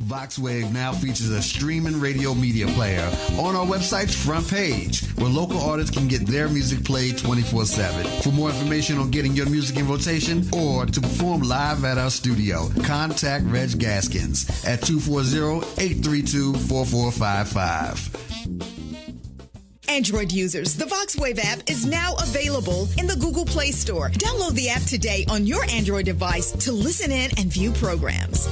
VoxWave now features a streaming radio media player on our website's front page, where local artists can get their music played 24/7. For more information on getting your music in rotation or to perform live at our studio, contact Reg Gaskins at 240-832-4455. Android users, the VoxWave app is now available in the Google Play Store. Download the app today on your Android device to listen in and view programs.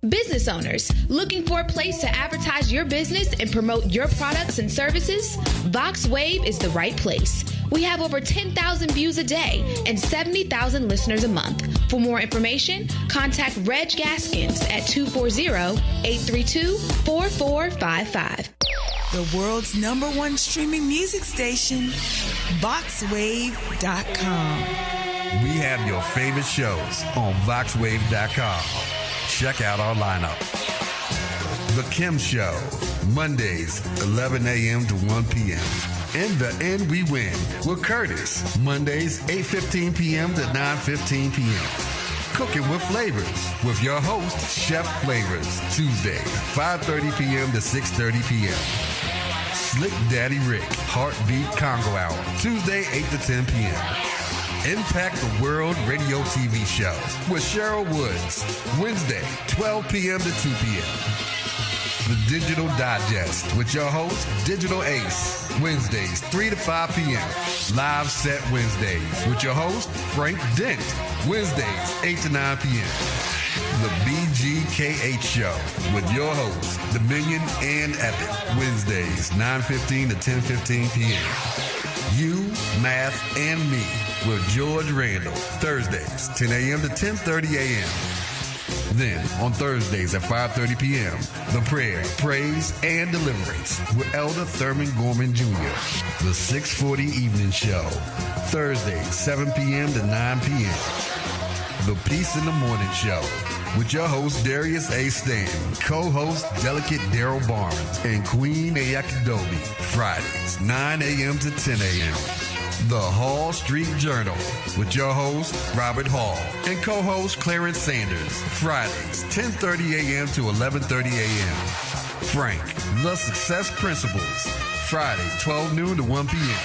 Business owners looking for a place to advertise your business and promote your products and services? VoxWave is the right place. We have over 10,000 views a day and 70,000 listeners a month. For more information, contact Reg Gaskins at 240-832-4455. The world's #1 streaming music station, VoxWave.com. We have your favorite shows on VoxWave.com. Check out our lineup. The Kim Show, Mondays, 11 a.m. to 1 p.m. In the End We Win with Curtis, Mondays, 8:15 p.m. to 9:15 p.m. Cooking with Flavors with your host, Chef Flavors, Tuesdays, 5:30 p.m. to 6:30 p.m. Slick Daddy Rick, Heartbeat Congo Hour, Tuesday, 8 to 10 p.m. Impact the World Radio TV Show with Cheryl Woods, Wednesday, 12 p.m. to 2 p.m. The Digital Digest with your host, Digital Ace, Wednesdays, 3 to 5 p.m. Live Set Wednesdays with your host, Frank Dent, Wednesdays, 8 to 9 p.m. The BGKH Show with your hosts, Dominion and Epic, Wednesdays, 9:15 to 10:15 p.m. You, Math, and Me with George Randall, Thursdays, 10 a.m. to 10:30 a.m. Then, on Thursdays at 5:30 p.m., The Prayer, Praise, and Deliverance with Elder Thurman Gorman Jr., The 640 Evening Show, Thursdays, 7 p.m. to 9 p.m. The Peace in the Morning Show with your host, Darius A. Stanton, co-host, Delicate Daryl Barnes, and Queen Ayakidobi, Fridays, 9 a.m. to 10 a.m. The Hall Street Journal with your host, Robert Hall, and co-host, Clarence Sanders, Fridays, 10:30 a.m. to 11:30 a.m. Frank, The Success Principles, Friday, 12 noon to 1 p.m.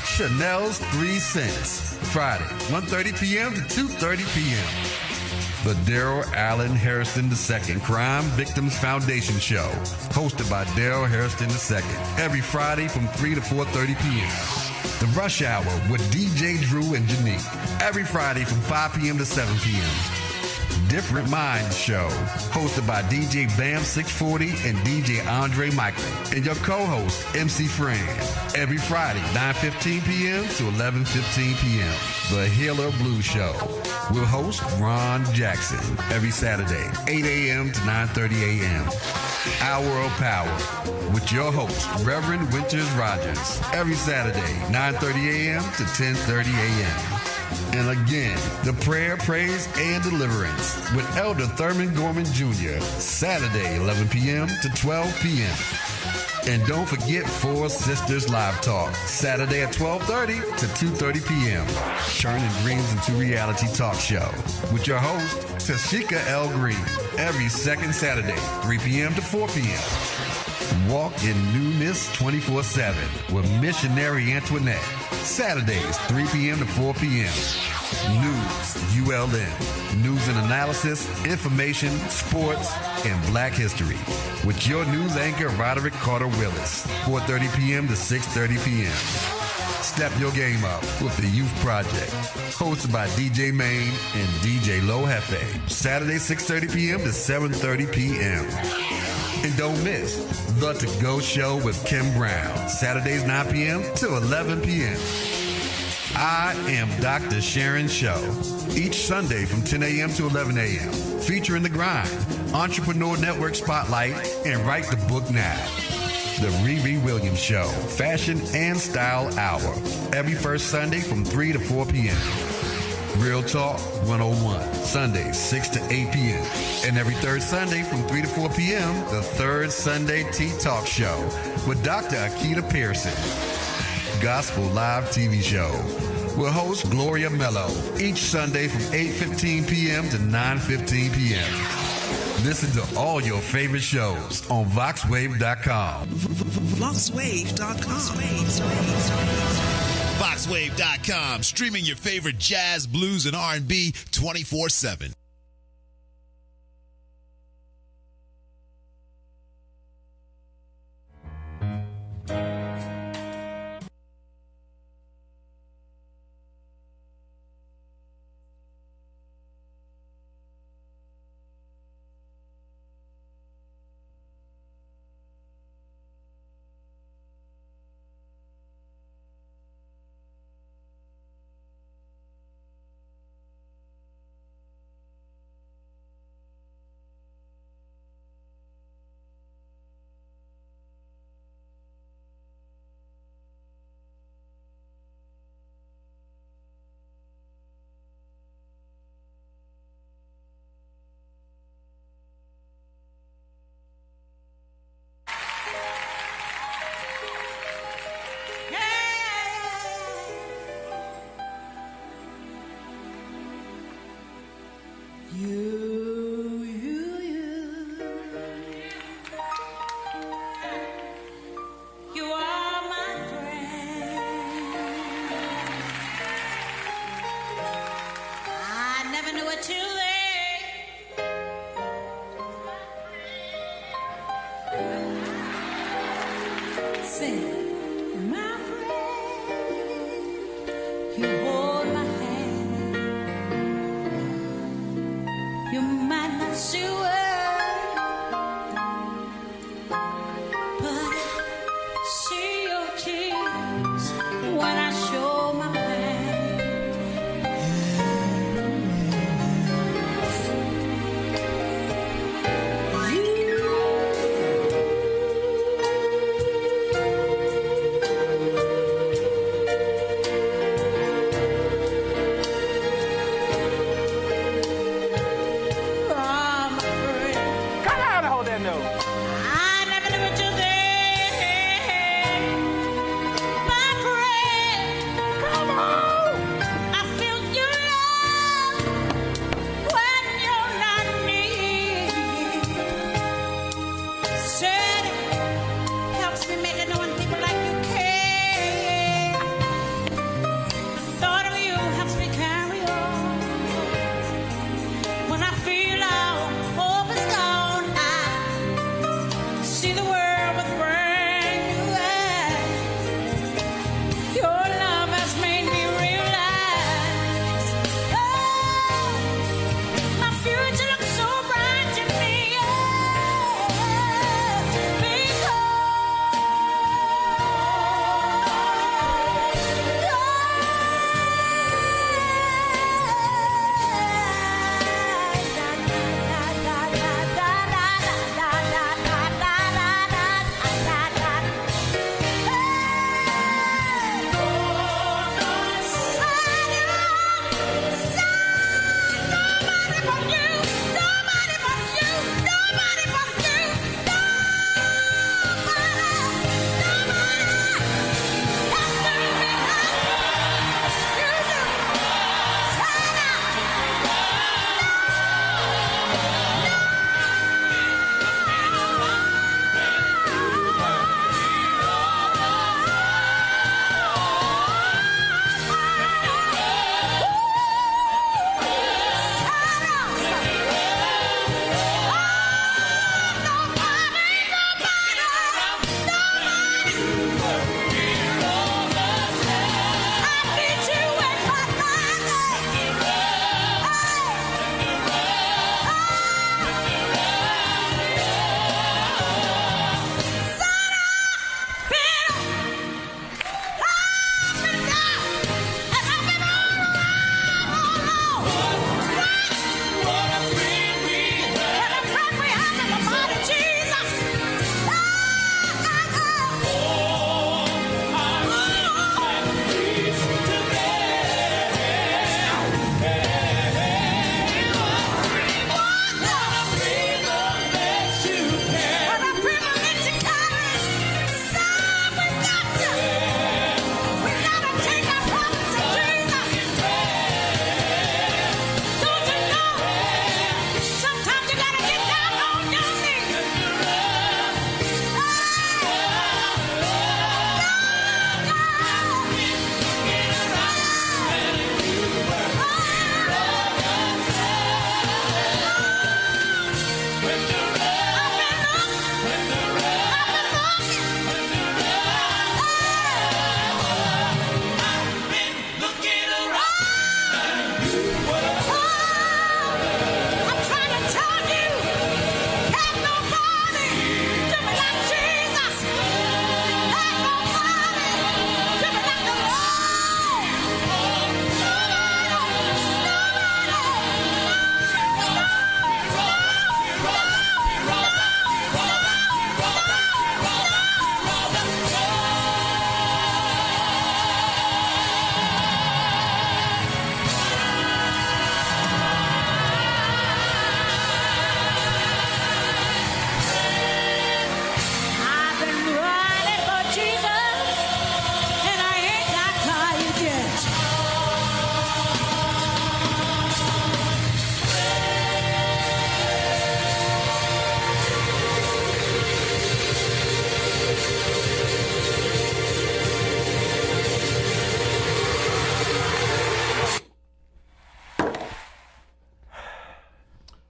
Chanel's 3 Cents, Friday, 1:30 p.m. to 2:30 p.m. The Daryl Allen Harrison II Crime Victims Foundation Show, hosted by Daryl Harrison II, every Friday from 3 to 4:30 p.m. The Rush Hour with DJ Drew and Janique, every Friday from 5 p.m. to 7 p.m. Different Minds Show, hosted by DJ Bam 640 and DJ Andre Michael, and your co-host, MC Fran, every Friday, 9:15 p.m. to 11:15 p.m. The Healer Blues Show, with host Ron Jackson, every Saturday, 8 a.m. to 9:30 a.m. Hour of Power, with your host, Reverend Winters Rogers, every Saturday, 9:30 a.m. to 10:30 a.m. And again, the Prayer, Praise, and Deliverance with Elder Thurman Gorman Jr., Saturday, 11 p.m. to 12 p.m. And don't forget Four Sisters Live Talk, Saturday at 12:30 to 2:30 p.m. Turning dreams into reality talk show with your host, Tashika L. Green, every second Saturday, 3 p.m. to 4 p.m. Walk in Newness 24/7 with Missionary Antoinette, Saturdays, 3 p.m. to 4 p.m. News, ULN, news and analysis, information, sports, and black history. With your news anchor, Roderick Carter Willis, 4:30 p.m. to 6:30 p.m. Step your game up with the Youth Project, hosted by DJ Main and DJ Low Hefe, Saturday, 6:30 p.m. to 7:30 p.m. And don't miss The To Go Show with Kim Brown, Saturdays 9 p.m. to 11 p.m. I am Dr. Sharon Show, each Sunday from 10 a.m. to 11 a.m., featuring The Grind, Entrepreneur Network Spotlight, and Write the Book Now. The Riri Williams Show, Fashion and Style Hour, every first Sunday from 3 to 4 p.m. Real Talk 101, Sundays 6 to 8 p.m. And every third Sunday from 3 to 4 p.m., the Third Sunday Tea Talk Show with Dr. Akita Pearson. Gospel Live TV Show with host Gloria Mello, each Sunday from 8:15 p.m. to 9:15 p.m. Listen to all your favorite shows on VoxWave.com. VoxWave.com. VoxWave.com, streaming your favorite jazz, blues, and R&B 24/7.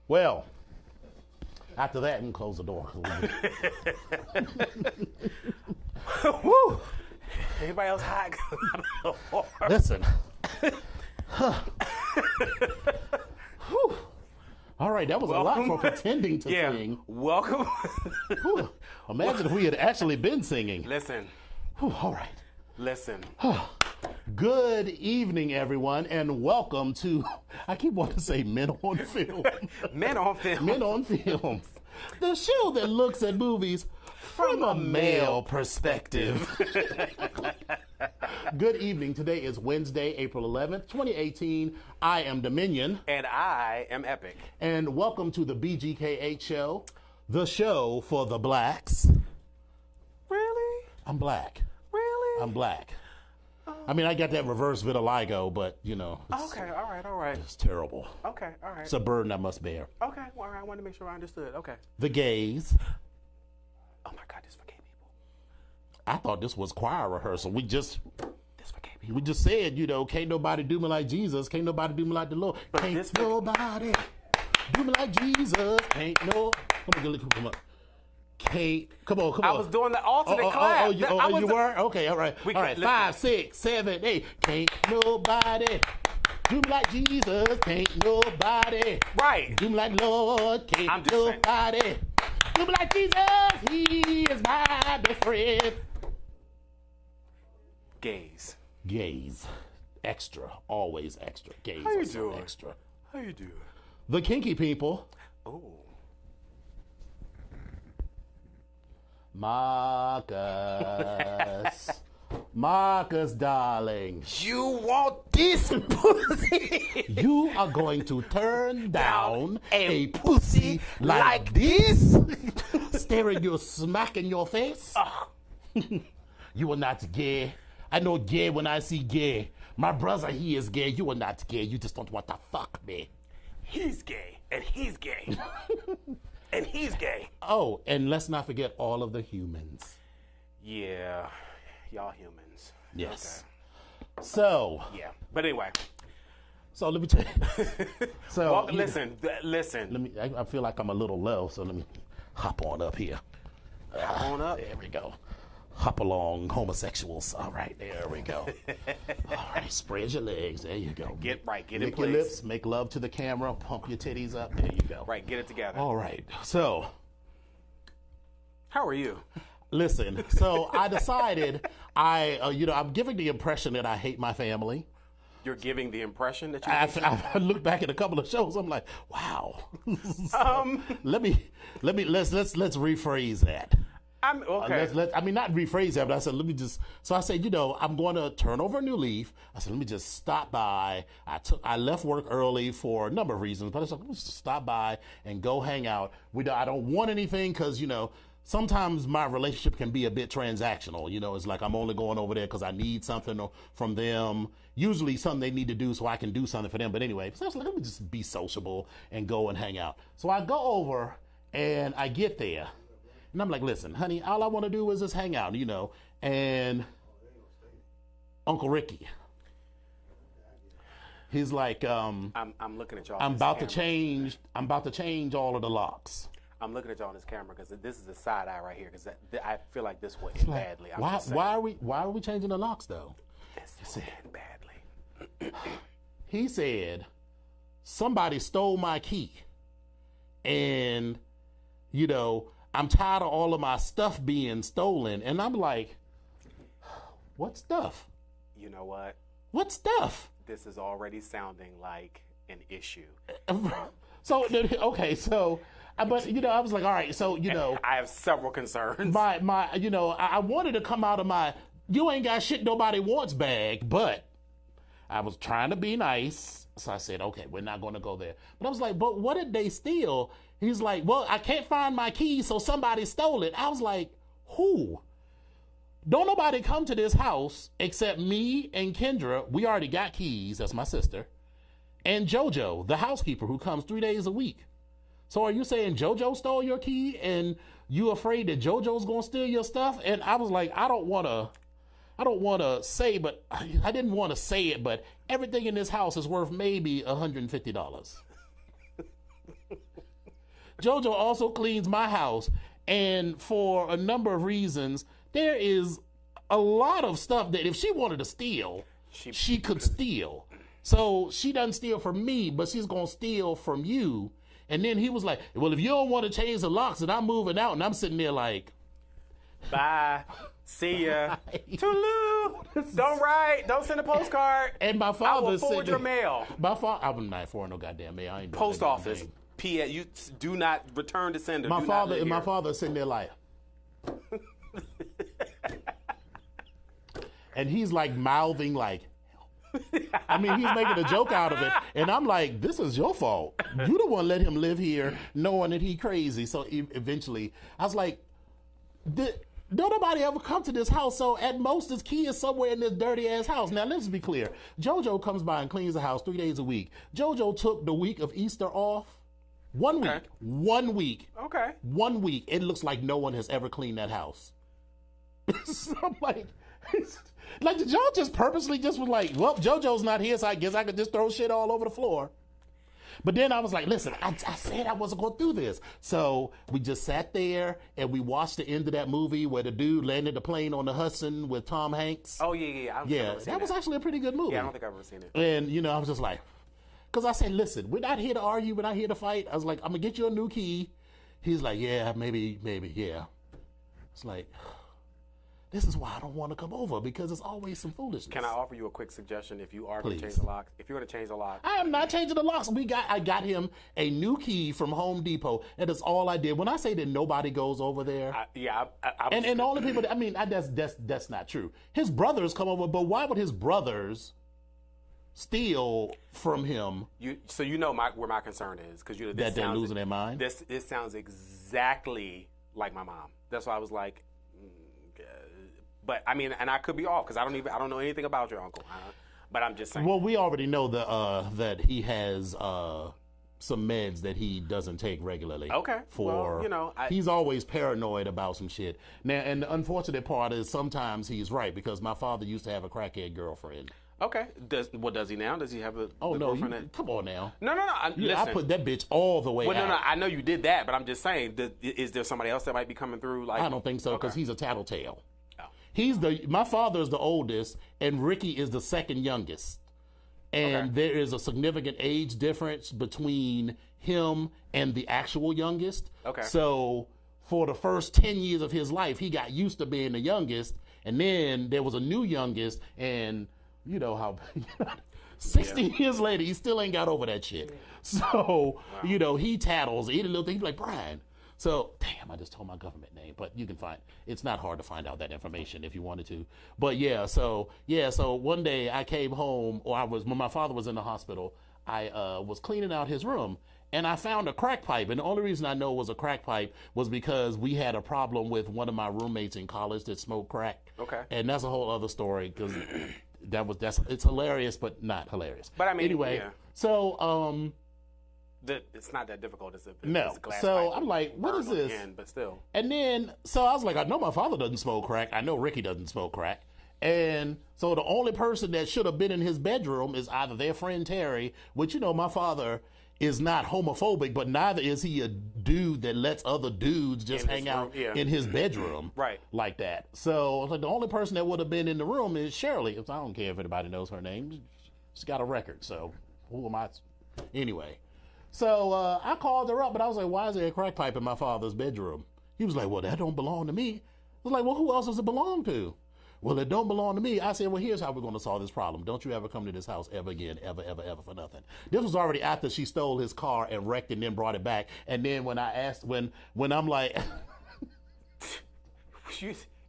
Well, after that, and close the door. Woo! Anybody else hot? Listen. Whew. All right, that was a lot for pretending to sing. Welcome. Whew. Imagine if we had actually been singing. Listen. Whew, all right. Listen. Good evening, everyone, and welcome to, I keep wanting to say Men on Film. Men on Film. Men on Film. The show that looks at movies from a male perspective. Good evening. Today is Wednesday, April 11th, 2018. I am Dominion. And I am Epic. And welcome to the BGK8 show, the show for the blacks. Really? I'm black. Really? I'm black. I mean, I got that reverse vitiligo, but, you know. Okay, all right. It's terrible. Okay, all right. It's a burden I must bear. Okay, well, all right, I wanted to make sure I understood. Okay. The gays. Oh, my God, this for gay people. I thought this was choir rehearsal. This for gay people. We just said, you know, can't nobody do me like Jesus. Can't nobody do me like the Lord. But Can't nobody do me like Jesus. Can't no. Come on. Come on. I was doing the alternate clap. You were? Okay, all right. All right, 5, 6, 7, 8. Can't nobody do me like Jesus. Can't nobody do me like Lord. Can't nobody do me like Jesus. He is my best friend. Gays. Extra. Always extra. Gays How you are so doing? extra. How you doing? The kinky people. Oh. Marcus, darling. You want this pussy? You are going to turn down a pussy like this? Staring you smack in your face? You are not gay. I know gay when I see gay. My brother, he is gay. You are not gay. You just don't want to fuck me. He's gay, and he's gay. And he's gay. Oh, and let's not forget all of the humans. Yeah, y'all humans. Yes. Okay. So. Yeah, but anyway. So let me tell you. So listen. Let me. I feel like I'm a little low, so let me hop on up here. Hop on up. There we go. Hop along, homosexuals. All right, there we go. All right, spread your legs. There you go. Get in Lick place. your lips, make love to the camera, pump your titties up. There you go. Right, get it together. All right. So. How are you? Listen, so I decided I'm giving the impression that I hate my family. You're giving the impression that you I look back at a couple of shows. I'm like, wow. Let's rephrase that. I'm okay. Not rephrase that, but I said, so I said, I'm going to turn over a new leaf. I said, let me just stop by. I left work early for a number of reasons, but I said, let's just stop by and go hang out. I don't want anything because, sometimes my relationship can be a bit transactional. It's like I'm only going over there because I need something from them. Usually something they need to do so I can do something for them. But anyway, so I was like, let me just be sociable and go and hang out. So I go over and I get there. And I'm like, listen, honey, all I want to do is just hang out, And Uncle Ricky, he's like, I'm looking at y'all. I'm about to change all of the locks. I'm looking at y'all on this camera because this is a side eye right here because I feel like this will end badly. Why are we changing the locks though? This will end badly. He said somebody stole my key, and I'm tired of all of my stuff being stolen. And I'm like, what stuff? You know what? What stuff? This is already sounding like an issue. So, okay, so, but, I was like, all right, so, I have several concerns. I wanted to come out of my, you ain't got shit nobody wants bag, but I was trying to be nice. So I said, okay, we're not going to go there. But I was like, but what did they steal? He's like, well, I can't find my keys, so somebody stole it. I was like, who? Don't nobody come to this house except me and Kendra. We already got keys. That's my sister. And JoJo, the housekeeper who comes 3 days a week. So are you saying JoJo stole your key and you afraid that JoJo's going to steal your stuff? And I was like, I don't want to say, but I didn't want to say it, but everything in this house is worth maybe $150. JoJo also cleans my house. And for a number of reasons, there is a lot of stuff that if she wanted to steal, she could steal. So she doesn't steal from me, but she's going to steal from you. And then he was like, well, if you don't want to change the locks, then I'm moving out. And I'm sitting there like, bye. See ya. Toodaloo. Don't write. Don't send a postcard. And my father I will forward your mail. My father, I'm not forwarding no goddamn mail. I ain't doing Post that office. thing. P.S. You do not return to sender. My father is sitting there like, and he's like mouthing like, I mean, he's making a joke out of it. And I'm like, this is your fault. You the one let him live here knowing that he crazy. So eventually, I was like, don't nobody ever come to this house. So at most, this key is somewhere in this dirty ass house. Now, let's be clear. JoJo comes by and cleans the house 3 days a week. JoJo took the week of Easter off. 1 week. 1 week. Okay. 1 week. It looks like no one has ever cleaned that house. So I'm like did y'all just purposely just was like, well, JoJo's not here, so I guess I could just throw shit all over the floor. But then I was like, listen, I said I wasn't going to do this. So we just sat there and we watched the end of that movie where the dude landed the plane on the Hudson with Tom Hanks. Oh, yeah. That was actually a pretty good movie. Yeah, I don't think I've ever seen it. And, I was just like, because I said, listen, we're not here to argue, we're not here to fight. I was like, I'm going to get you a new key. He's like, yeah, maybe, yeah. It's like, this is why I don't want to come over, because it's always some foolishness. Can I offer you a quick suggestion if you are going Please. to change the lock? If you're going to change the lock. I am not changing the locks. I got him a new key from Home Depot. That is all I did. When I say that nobody goes over there. And all the people, that's not true. His brothers come over, but why would his brothers steal from him? So you know where my concern is, because that they're losing their mind. This sounds exactly like my mom. That's why I was like, but I mean, and I could be off because I don't know anything about your uncle. But I'm just saying. Well, we already know that he has some meds that he doesn't take regularly. Okay. He's always paranoid about some shit. Now, and the unfortunate part is sometimes he's right, because my father used to have a crackhead girlfriend. Okay. Does he now? Does he have a girlfriend? Come on now. No. Listen. I put that bitch all the way out. No. I know you did that, but I'm just saying, is there somebody else that might be coming through? Like, I don't think so, because he's a tattletale. Oh. My father is the oldest, and Ricky is the second youngest. And there is a significant age difference between him and the actual youngest. Okay. So for the first 10 years of his life, he got used to being the youngest, and then there was a new youngest, and you know how 60 years later, he still ain't got over that shit. So, he tattles, any little thing, he's like, Brian. So, damn, I just told my government name, but you can it's not hard to find out that information if you wanted to. But so one day I came home, when my father was in the hospital, I was cleaning out his room, and I found a crack pipe. And the only reason I know it was a crack pipe was because we had a problem with one of my roommates in college that smoked crack. Okay. And that's a whole other story, because it's hilarious, but not hilarious. But I mean, anyway, yeah. So it's not that difficult. It's a glass so pipe. I'm like, what is this? But still. And then so I was like, I know my father doesn't smoke crack. I know Ricky doesn't smoke crack. And so the only person that should have been in his bedroom is either their friend Terry, which my father is not homophobic, but neither is he a dude that lets other dudes just hang out in his bedroom like that. So the only person that would have been in the room is Shirley. I don't care if anybody knows her name. She's got a record, so who am I? Anyway, so I called her up, but I was like, why is there a crack pipe in my father's bedroom? He was like, well, that don't belong to me. I was like, well, who else does it belong to? Well, it don't belong to me. I said, well, here's how we're going to solve this problem. Don't you ever come to this house ever again, ever for nothing. This was already after she stole his car and wrecked and then brought it back. And then when I asked, when I'm like...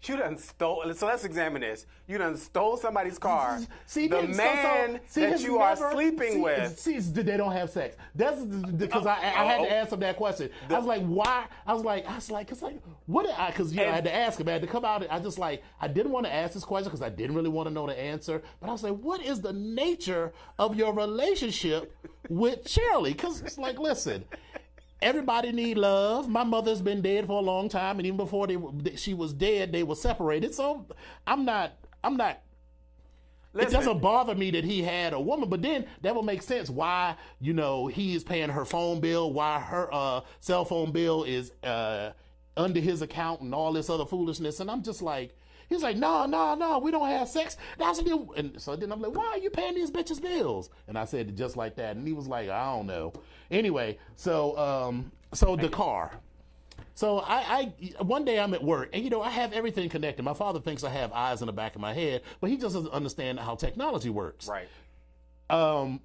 You done stole, so let's examine this. You done stole somebody's car. See, the man that you are sleeping with. See, they don't have sex. That's because I had to ask him that question. I was like, why? I was like, because what? Because I had to ask him. I had to come out. I didn't want to ask this question because I didn't really want to know the answer. But I was like, what is the nature of your relationship with Shirley? Because it's like, listen. Everybody need love. My mother's been dead for a long time, and even before she was dead, they were separated. So I'm not. It doesn't bother me that he had a woman, but then that would make sense why, he is paying her phone bill, why her cell phone bill is under his account and all this other foolishness. And I'm just like, he's like, no, we don't have sex. And so then I'm like, why are you paying these bitches bills? And I said it just like that. And he was like, I don't know. Anyway, so the car. So I one day I'm at work, and I have everything connected. My father thinks I have eyes in the back of my head, but he just doesn't understand how technology works. Right.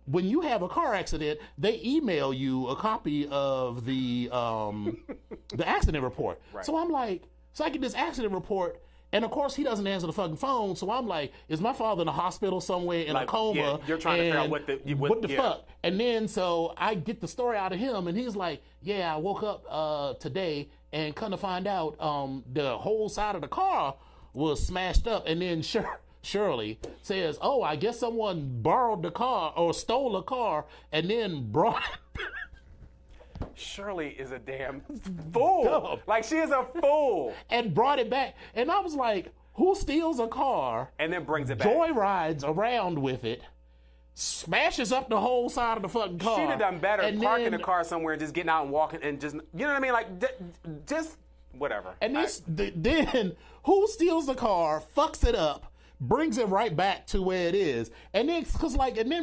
When you have a car accident, they email you a copy of the accident report. Right. So I'm like, I get this accident report, and of course he doesn't answer the fucking phone. So I'm like, is my father in a hospital somewhere in a coma? Yeah, you're trying to figure out what the fuck. And then so I get the story out of him, and he's like, yeah, I woke up today and come to find out the whole side of the car was smashed up, and then Shirley says, oh, I guess someone borrowed the car or stole a car and then brought it. Shirley is a damn fool. Dumb. Like, she is a fool. And brought it back. And I was like, who steals a car and then brings it back? Joyrides around with it, smashes up the whole side of the fucking car. She'd have done better parking the car somewhere and just getting out and walking and just, you know what I mean? Like, just whatever. And then who steals the car, fucks it up, brings it right back to where it is, and then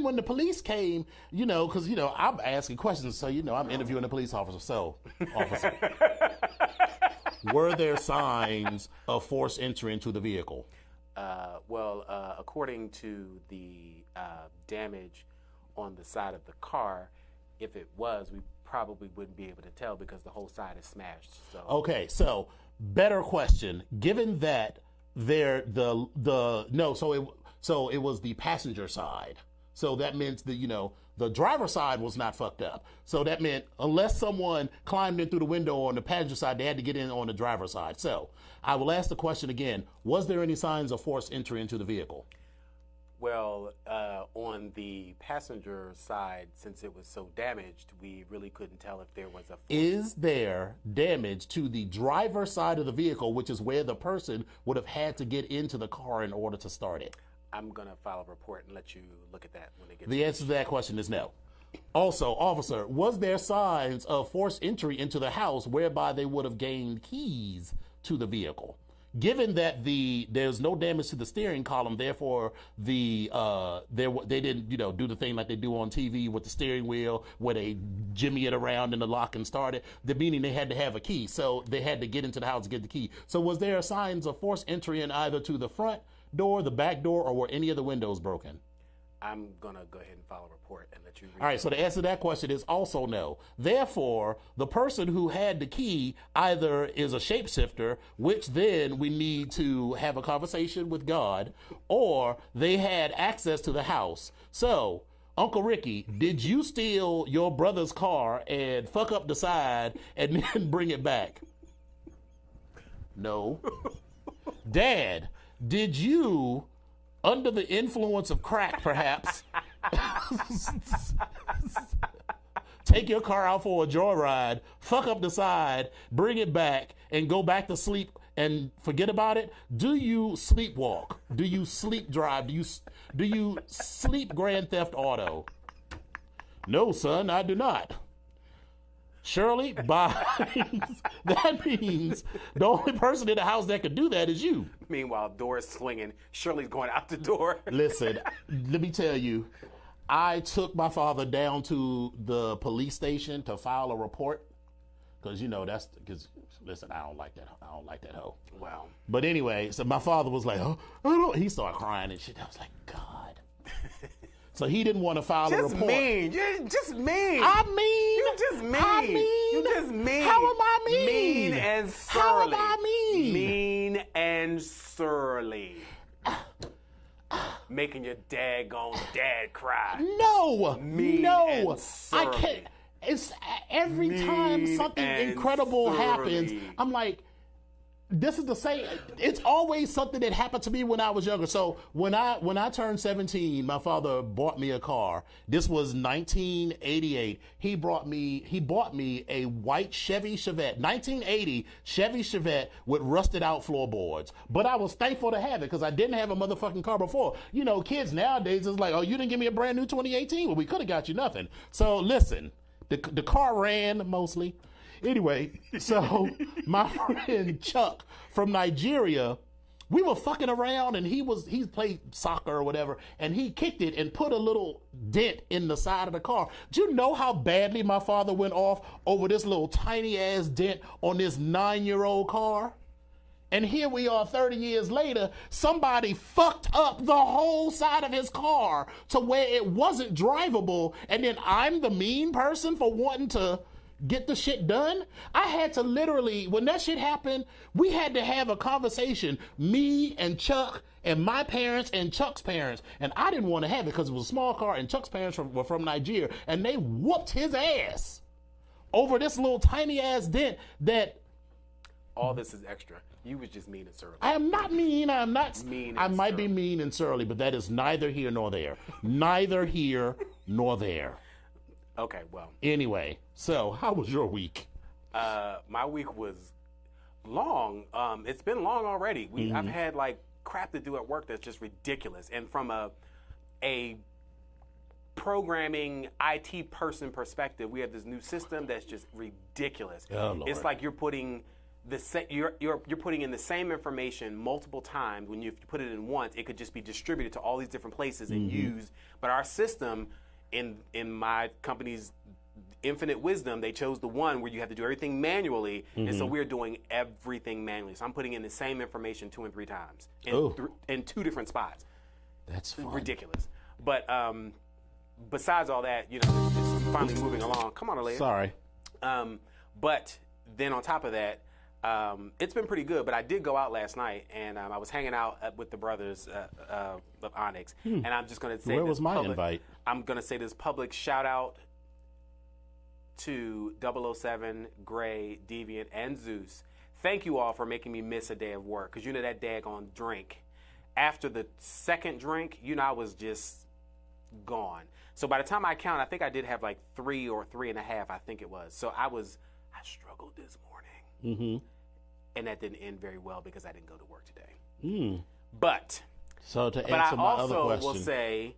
when the police came, because I'm asking questions, so I'm interviewing the police officer. So, officer, were there signs of forced entry into the vehicle? According to the damage on the side of the car, if it was, we probably wouldn't be able to tell because the whole side is smashed. So okay, so better question. Given that it was the passenger side. So that meant that the driver's side was not fucked up. So that meant unless someone climbed in through the window on the passenger side, they had to get in on the driver's side. So I will ask the question again: was there any signs of forced entry into the vehicle? Well, on the passenger side, since it was so damaged, we really couldn't tell if there was a... Is there damage to the driver's side of the vehicle, which is where the person would have had to get into the car in order to start it? I'm going to file a report and let you look at that when it gets... The answer to that question is no. Also, officer, was there signs of forced entry into the house whereby they would have gained keys to the vehicle? Given that there's no damage to the steering column, therefore they didn't do the thing like they do on TV with the steering wheel where they jimmy it around in the lock and start it. The meaning they had to have a key, so they had to get into the house to get the key. So was there signs of forced entry in either to the front door, the back door, or were any of the windows broken? I'm going to go ahead and file a report and let you read. All right, so the answer to that question is also no. Therefore, the person who had the key either is a shapeshifter, which then we need to have a conversation with God, or they had access to the house. So, Uncle Ricky, did you steal your brother's car and fuck up the side and then bring it back? No. Dad, did you, under the influence of crack, perhaps, take your car out for a joyride, fuck up the side, bring it back, and go back to sleep and forget about it? Do you sleepwalk? Do you sleep drive? Do you sleep Grand Theft Auto? No, son, I do not. Shirley, that means the only person in the house that could do that is you. Meanwhile, doors swinging, Shirley's going out the door. Listen, let me tell you, I took my father down to the police station to file a report because listen, I don't like that hoe. Wow. But anyway, so my father was like, oh, I don't. He started crying and shit. I was like, God. So he didn't want to file a report. You're just mean. I mean. You just mean. I mean. You just mean. How am I mean? Mean and surly. How am I mean? Mean and surly. Making your daggone dad cry. No. Mean no. And surly. I can't. It's every time Mean something and incredible surly. happens, I'm like, this is the same. It's always something that happened to me when I was younger. So when I turned 17, my father bought me a car. This was 1988. He bought me a white Chevy Chevette, 1980 Chevy Chevette with rusted out floorboards. But I was thankful to have it because I didn't have a motherfucking car before. You know, kids nowadays is like, oh, you didn't give me a brand new 2018. Well, we could have got you nothing. So listen, the car ran mostly. Anyway, so my friend Chuck from Nigeria, we were fucking around and he played soccer or whatever, and he kicked it and put a little dent in the side of the car. Do you know how badly my father went off over this little tiny ass dent on this 9-year-old car? And here we are 30 years later, somebody fucked up the whole side of his car to where it wasn't drivable, and then I'm the mean person for wanting to get the shit done. I had to literally, when that shit happened, we had to have a conversation, me and Chuck and my parents and Chuck's parents, and I didn't want to have it because it was a small car and Chuck's parents were from Nigeria, and they whooped his ass over this little tiny ass dent that... All this is extra. You was just mean and surly. I am not mean. I'm not mean. I might be mean and surly, but that is neither here nor there. Neither here nor there. Okay, well. Anyway, so how was your week? My week was long. It's been long already. I've had like crap to do at work that's just ridiculous. And from a programming IT person perspective, we have this new system that's just ridiculous. Oh, Lord. It's like you're putting you're putting in the same information multiple times. When you put it in once, it could just be distributed to all these different places and used. But our system, in my company's infinite wisdom, they chose the one where you have to do everything manually, and so we're doing everything manually. So I'm putting in the same information 2 and 3 times in 2 different spots. That's fun. Ridiculous. But besides all that, you know, just finally moving along. Come on, Aaliyah. Sorry. But then on top of that, it's been pretty good. But I did go out last night, and I was hanging out with the brothers of Onyx, and I'm just going to say, where was my invite? I'm going to say this public shout out to 007, Gray, Deviant, and Zeus. Thank you all for making me miss a day of work, because you know that daggone drink. After the second drink, you know, I was just gone. So by the time I count, I think I did have like 3 or 3.5, I think it was. So I struggled this morning. And that didn't end very well because I didn't go to work today. But so to answer my other question, I also will say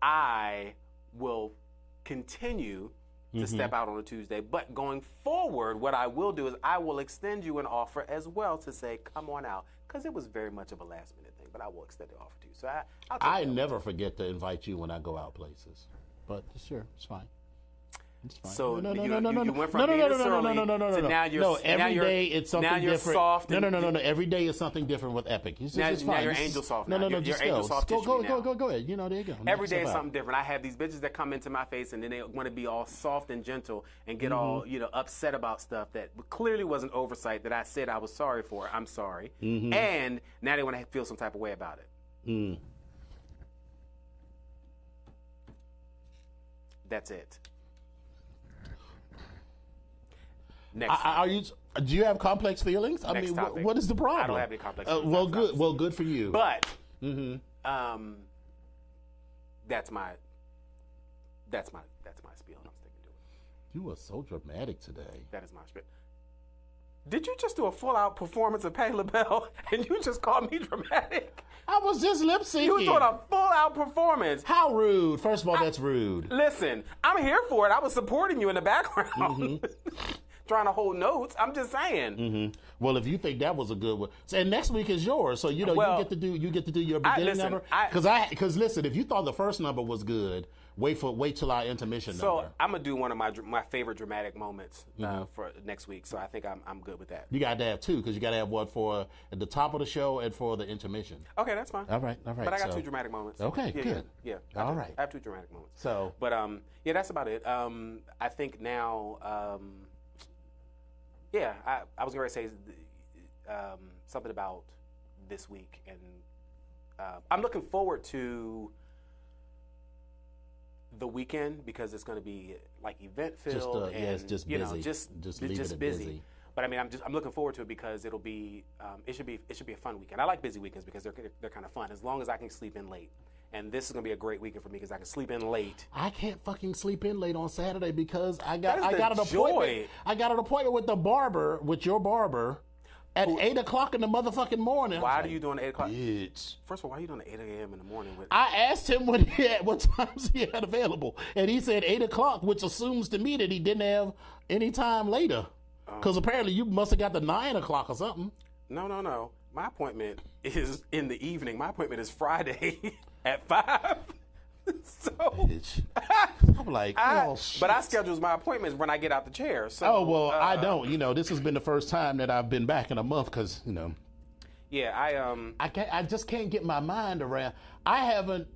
I will continue to step out on a Tuesday. But going forward, what I will do is I will extend you an offer as well to say, come on out. Because it was very much of a last minute thing, but I will extend the offer to you. So I never forget to invite you when I go out places. But sure, it's fine. It's fine. So you went from being surly to now you're every day it's something different. Now you're soft. No. Every day is something different with Epic. It's fine. Now you're angel soft. No. You're angel soft. Go ahead. You know, there you go. Every day is something different. I have these bitches that come into my face and then they want to be all soft and gentle and get all upset about stuff that clearly was an oversight that I said I was sorry for. I'm sorry, and now they want to feel some type of way about it. That's it. Next. Do you have complex feelings? I mean, what is the problem? I don't have any complex feelings. Well, good for you. But that's my spiel. I'm sticking to it. You are so dramatic today. That is my spiel. Did you just do a full-out performance of Patti LaBelle and you just called me dramatic? I was just lip syncing. You were doing a full-out performance. How rude. First of all, that's rude. Listen, I'm here for it. I was supporting you in the background. Trying to hold notes. I'm just saying. Well, if you think that was a good one, and next week is yours, so you get to do your beginning number. Because listen, if you thought the first number was good, wait till our intermission number. So I'm gonna do one of my favorite dramatic moments for next week. So I think I'm good with that. You got to have 2 because you got to have one for at the top of the show and for the intermission. Okay, that's fine. All right. But I got 2 dramatic moments. Okay, good. Yeah. All right. I have 2 dramatic moments. So, but yeah, that's about it. I think now. I was going to say something about this week, and I'm looking forward to the weekend because it's going to be like event filled just busy. Just busy. But I mean, I'm looking forward to it because it'll be it should be a fun weekend. I like busy weekends because they're kind of fun as long as I can sleep in late. And this is gonna be a great weekend for me because I can sleep in late. I can't fucking sleep in late on Saturday because I got an joy. appointment. I got an appointment with your barber, at 8 o'clock in the motherfucking morning. Why are you doing 8 o'clock? Bitch. First of all, why are you doing 8 a.m. in the morning? I asked him what times he had available, and he said 8 o'clock, which assumes to me that he didn't have any time later. Because apparently you must have got the 9 o'clock or something. No. My appointment is in the evening. My appointment is Friday at 5. So, bitch. I'm like, oh, shit. But I schedule my appointments when I get out the chair. So, oh, well, I don't. This has been the first time that I've been back in a month because, Yeah, I just can't get my mind around. I haven't,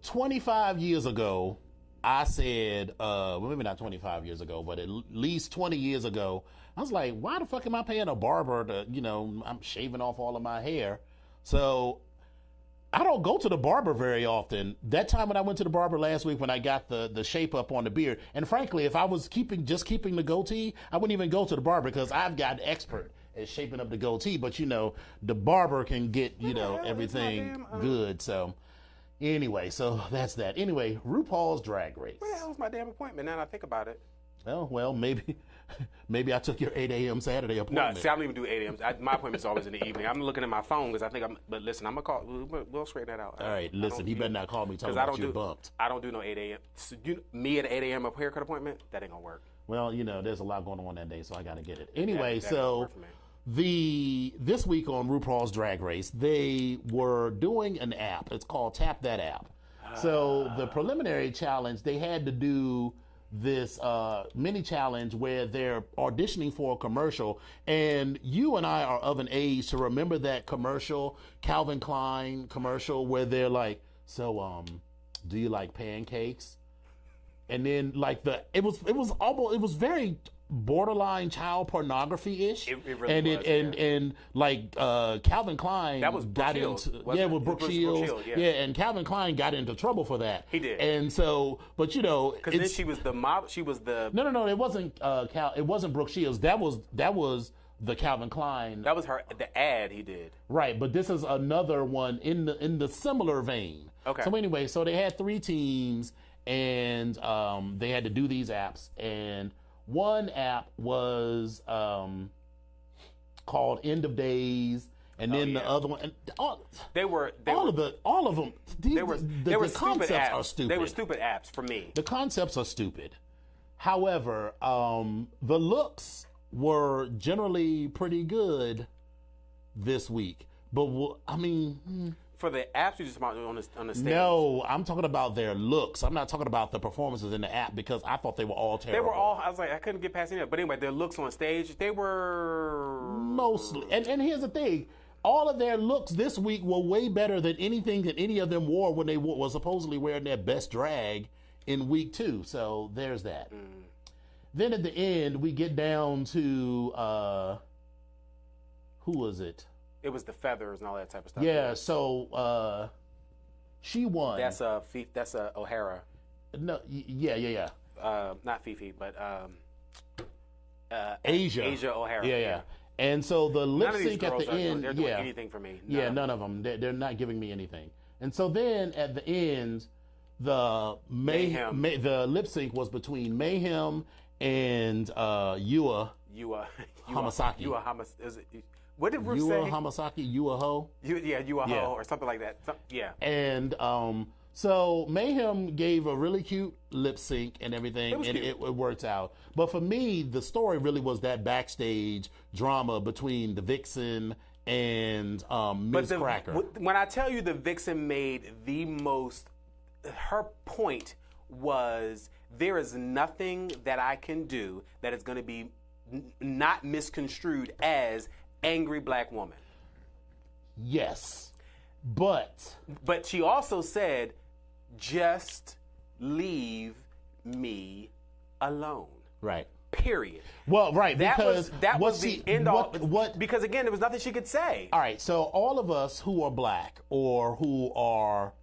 25 years ago, I said, well, maybe not 25 years ago, but at least 20 years ago, I was like, why the fuck am I paying a barber to, I'm shaving off all of my hair. So I don't go to the barber very often. That time when I went to the barber last week when I got the shape up on the beard, and frankly, if I was keeping the goatee, I wouldn't even go to the barber because I've got an expert at shaping up the goatee. But, the barber can get, everything good. So anyway, so that's that. Anyway, RuPaul's Drag Race. Where the hell was my damn appointment now that I think about it? Oh, well, maybe I took your 8 a.m. Saturday appointment. No, see, I don't even do 8 a.m. My appointment's always in the evening. I'm looking at my phone because I think but listen, I'm going to call, we'll straighten that out. All right, listen, he better not call me talking about you bumped. I don't do no 8 a.m. So me at 8 a.m. a haircut appointment, that ain't going to work. Well, there's a lot going on that day, so I got to get it. Anyway, so this week on RuPaul's Drag Race, they were doing an app. It's called Tap That App. So the preliminary challenge, they had to do this mini challenge where they're auditioning for a commercial, and you and I are of an age to remember that commercial, Calvin Klein commercial, where they're like, so do you like pancakes? And then like it was very borderline child pornography-ish. It really was. And like Calvin Klein that was got Shields, into with Brooke Shields. And Calvin Klein got into trouble for that. He did. And so, but because then she was the model. She was the no. It wasn't it wasn't Brooke Shields. That was the Calvin Klein. That was the ad he did. Right, but this is another one in the similar vein. Okay. So anyway, so they had 3 teams, and they had to do these apps, and one app was called End of Days, and then the other one. And all of them. The concepts are stupid. They were stupid apps for me. The concepts are stupid. However, the looks were generally pretty good this week. But for the apps, you just about on the stage. No, I'm talking about their looks. I'm not talking about the performances in the app because I thought they were all terrible. They were all. I was like, I couldn't get past any of it. But anyway, their looks on stage, they were mostly. And here's the thing: all of their looks this week were way better than anything that any of them wore when they were supposedly wearing their best drag in week 2. So there's that. Then at the end, we get down to who was it? It was the feathers and all that type of stuff. Yeah, so she won. That's O'Hara. No, yeah. Not Fifi, but Asia O'Hara. Yeah. And so the lip sync at the end, they're doing anything for me. None of them. They're not giving me anything. And so then at the end, the lip sync was between Mayhem and Yua Hamasaki. What did Ruth say? Yua Hamasaki, Yua Ho? Yua Ho, or something like that. And so Mayhem gave a really cute lip sync and everything, and it worked out. But for me, the story really was that backstage drama between the Vixen and Ms. Cracker. When I tell you the Vixen made the most, her point was, there is nothing that I can do that is going to be not misconstrued as angry black woman. Yes, but she also said, just leave me alone. Right. Period. Well, right, because that was the end all. Because again, there was nothing she could say. All right, so all of us who are black or who are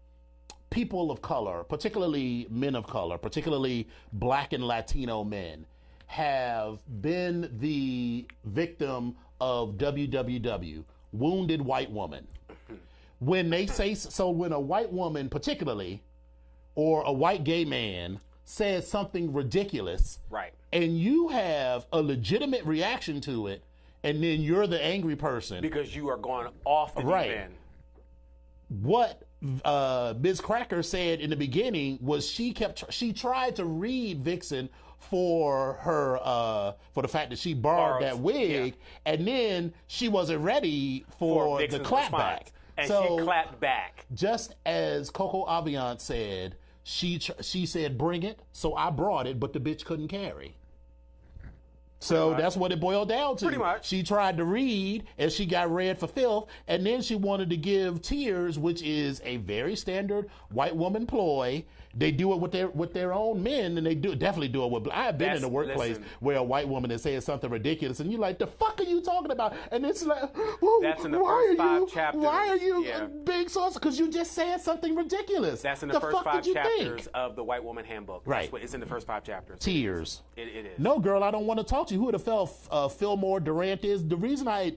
people of color, particularly men of color, particularly black and Latino men, have been the victim of WWW, wounded white woman. When they say so, when a white woman particularly, or a white gay man says something ridiculous, right, and you have a legitimate reaction to it, and then you're the angry person because you are going off the deep end. What Ms. Cracker said in the beginning was she tried to read Vixen for her for the fact that she borrowed that wig, and then she wasn't ready for the clapback. And so, she clapped back. Just as Coco Aviant said, she said, "Bring it." So I brought it, but the bitch couldn't carry. So that's what it boiled down to. Pretty much. She tried to read, and she got read for filth, and then she wanted to give tears, which is a very standard white woman ploy. They do it with their own men, and they definitely do it with. I've been in a workplace where a white woman is saying something ridiculous, and you're like, "The fuck are you talking about?" And it's like, that's in the first 5 chapters. Why are you big sauce? Because you just said something ridiculous. That's in the first 5 chapters of the White Woman Handbook. Right. It's in the first 5 chapters. Tears. It is. No, girl, I don't want to talk to you. Who the hell Fillmore Durant is? The reason I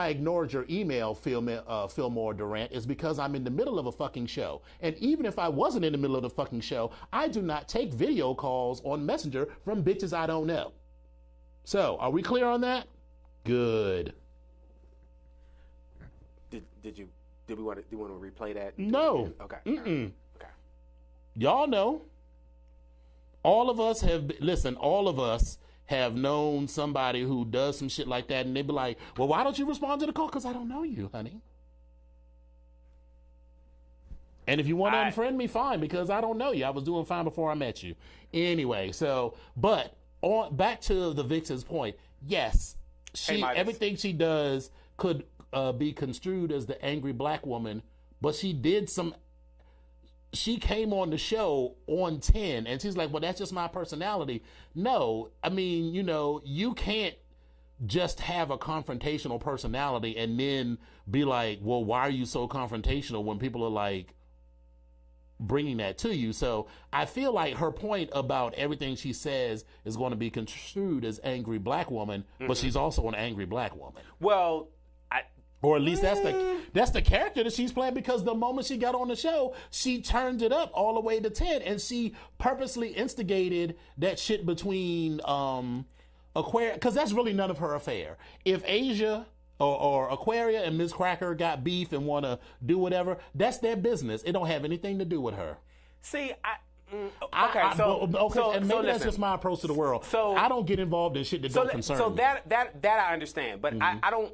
ignored your email, Fillmore Durant, is because I'm in the middle of a fucking show. And even if I wasn't in the middle of the fucking show, I do not take video calls on Messenger from bitches I don't know. So, are we clear on that? Good. Do we want to replay that? No. Okay. Mm-mm. Okay. Y'all know. All of us have known somebody who does some shit like that, and they be like, "Well, why don't you respond to the call?" Because I don't know you, honey. And if you want to unfriend me, fine, because I don't know you. I was doing fine before I met you. Anyway, but back to the Vixen's point. Yes, everything she does could be construed as the angry black woman, but she came on the show on 10, and she's like, "Well, that's just my personality." No, I mean, you can't just have a confrontational personality and then be like, "Well, why are you so confrontational?" when people are like bringing that to you. So I feel like her point about everything she says is going to be construed as angry black woman, but she's also an angry black woman. Well, or at least that's the character that she's playing, because the moment she got on the show, she turned it up all the way to 10, and she purposely instigated that shit between Aquaria, because that's really none of her affair. If Asia or Aquaria and Ms. Cracker got beef and want to do whatever, that's their business. It don't have anything to do with her. See, and maybe that's just my approach to the world. So I don't get involved in shit that don't concern me. So that I understand, but I don't.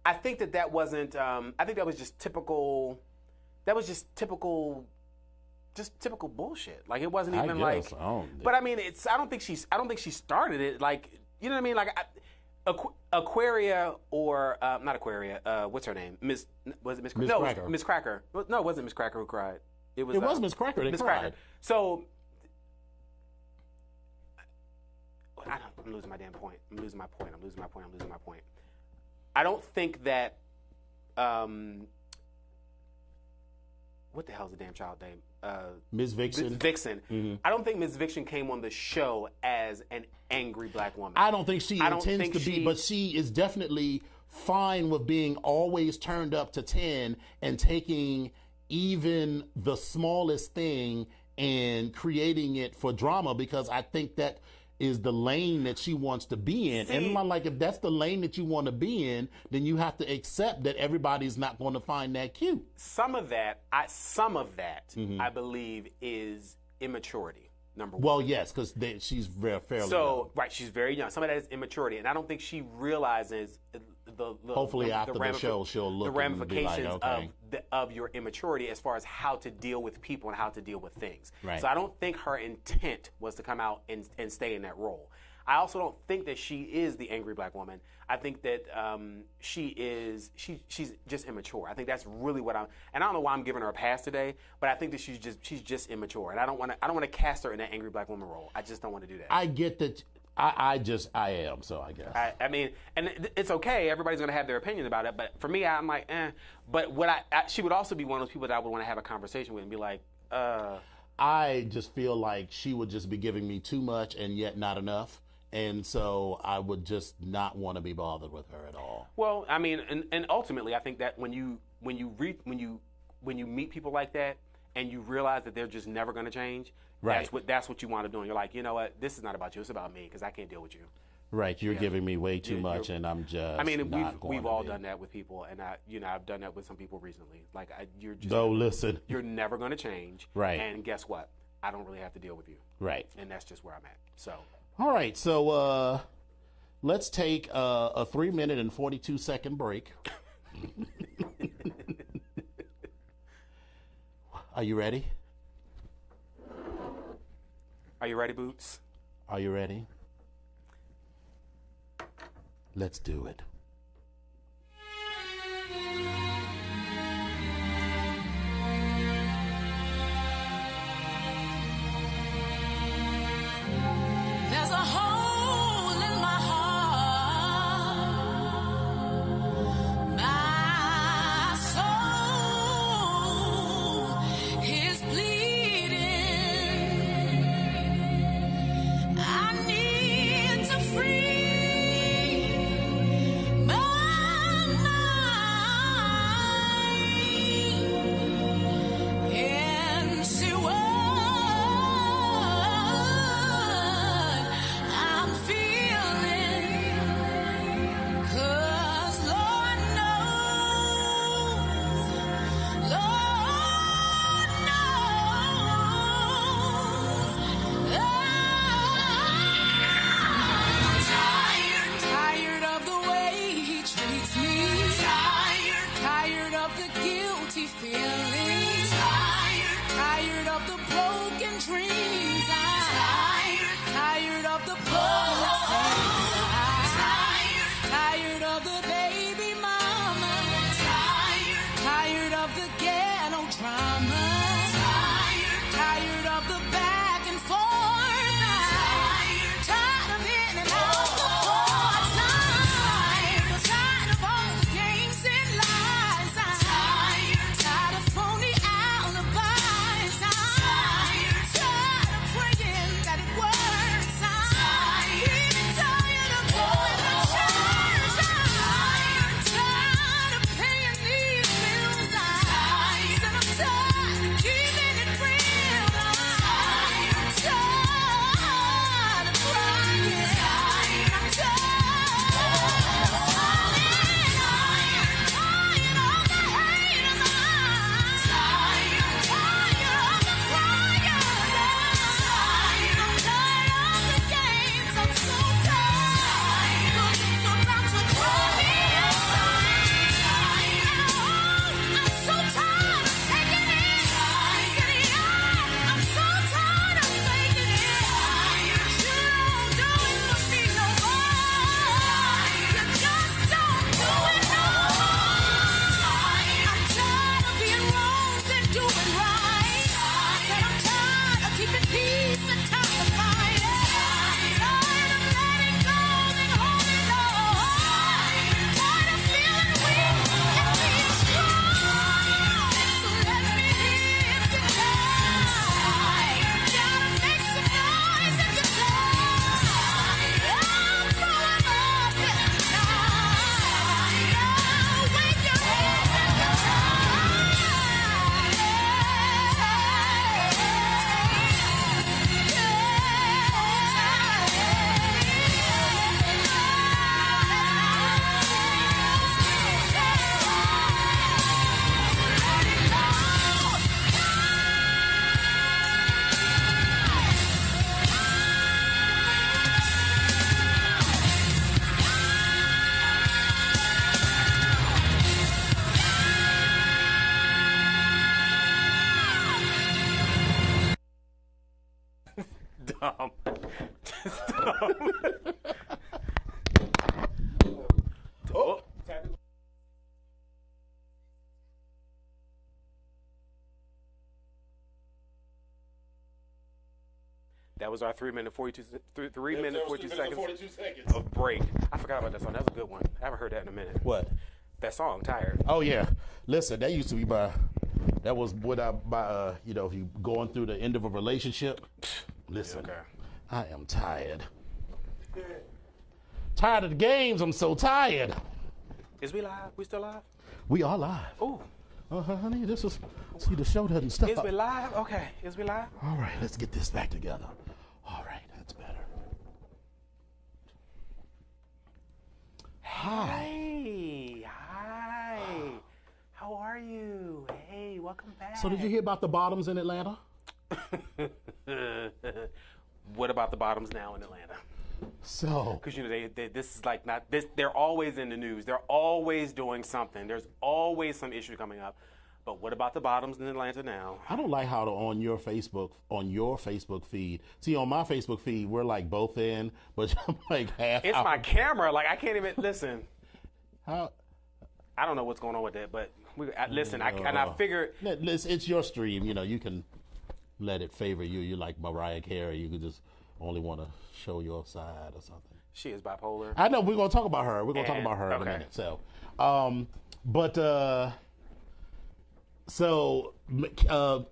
I think that wasn't. I think that was just typical. That was just typical bullshit. Like, it wasn't even like. But I mean, I don't think she started it. Like, you know what I mean? Like, Aquaria or not Aquaria. What's her name? Was it Miss Cracker? No, Cracker. Miss Cracker. No, it wasn't Miss Cracker who cried. It was Miss Cracker. Miss Cracker. So. I'm losing my damn point. I'm losing my point. I don't think that. What the hell's the damn child name? Ms. Vixen. Mm-hmm. I don't think Ms. Vixen came on the show as an angry black woman. I don't think she intends to be, but she is definitely fine with being always turned up to 10 and taking even the smallest thing and creating it for drama, because I think that is the lane that she wants to be in. And I'm like, if that's the lane that you want to be in, then you have to accept that everybody's not going to find that cute. Some of that, I believe, is immaturity. Number one. Well, yes, because she's fairly young. Right, she's very young. Some of that is immaturity, and I don't think she realizes the hopefully after the show she'll look the ramifications and be like, okay, of your immaturity as far as how to deal with people and how to deal with things. Right. So I don't think her intent was to come out and stay in that role. I also don't think that she is the angry black woman. I think that she's just immature. I think that's really what and I don't know why I'm giving her a pass today, but I think that she's just immature, and I don't want to cast her in that angry black woman role. I just don't want to do that. I get that. I am, so I guess. I mean, and it's okay. Everybody's going to have their opinion about it, but for me, I'm like, eh. But she would also be one of those people that I would want to have a conversation with and be like, I just feel like she would just be giving me too much and yet not enough. And so I would just not want to be bothered with her at all. Well, I mean, and ultimately, I think that when you meet people like that and you realize that they're just never going to change, right. That's what you want to do. And you're like, you know what? This is not about you. It's about me because I can't deal with you. Right. You're giving me way too much, and I'm just. I mean, not we've all done that with people, and I've done that with some people recently. Like you're just. No, listen. You're never going to change. Right. And guess what? I don't really have to deal with you. Right. And that's just where I'm at. So. All right, so let's take a 3-minute and 42-second break. Are you ready? Are you ready, Boots? Are you ready? Let's do it. There's a hole in my heart. My soul is bleeding. I need to free my mind and see what I'm feeling. 'Cause Lord knows, Lord knows, I'm tired of the way he treats me. Tired of the guilty feelings. Tired of the broken dreams. Tired of the promises. Tired of the baby mama. Tired of the ghetto drama. Tired of the back and forth. Tired of in and out the courts. Tired of all the games and lies. Tired of phony alibis. Tired of praying that it works. Even tired of going to church. Tired of paying these bills. And I'm tired of keeping it real. Tired of crying. I'm dumb. Just dumb. Oh. That was our 3 minute 42 seconds of break. I forgot about that song. That was a good one. I haven't heard that in a minute. What? That song, Tired. Oh, yeah. Listen, that used to be my That was what if you going through the end of a relationship. Listen, Okay. I am tired. Tired of the games. I'm so tired. Is we live? We still live? We are live. Ooh. Honey, the show doesn't stop. Is we live? Okay. Is we live? All right, let's get this back together. All right, that's better. Hi. Hey. Hi. How are you? Hey, welcome back. So did you hear about the bottoms in Atlanta? What about the bottoms now in Atlanta? So, Because this is like not this. They're always in the news. They're always doing something. There's always some issue coming up. But what about the bottoms in Atlanta now? I don't like how on your Facebook feed. See, on my Facebook feed, we're like both in, but I'm like half. It's out. my camera. Like I can't even listen. How? I don't know what's going on with that, but listen. I figured It's your stream. You can let it favor you. You like Mariah Carey. You could just only want to show your side or something. she is bipolar. I know we're gonna talk about her. We're gonna talk about her in a okay. minute. So,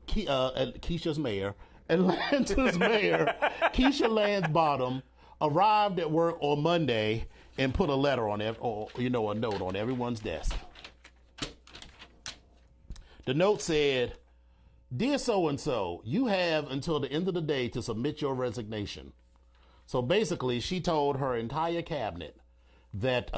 Keisha's mayor, Atlanta's mayor, Keisha Lance Bottom, arrived at work on Monday and put a letter on a note on everyone's desk. The note said, "Dear so-and-so, you have until the end of the day to submit your resignation." So basically, she told her entire cabinet that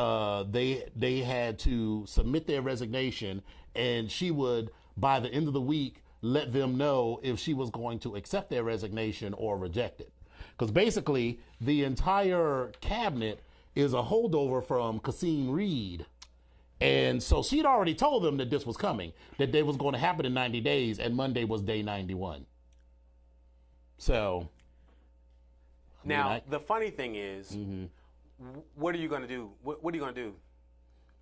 they had to submit their resignation, and she would, by the end of the week, let them know if she was going to accept their resignation or reject it. Because basically, the entire cabinet is a holdover from Kasim Reed. And so she'd already told them that this was coming, that it was going to happen in 90 days, and Monday was day 91. So... Now, the funny thing is, what are you going to do? What are you going to do?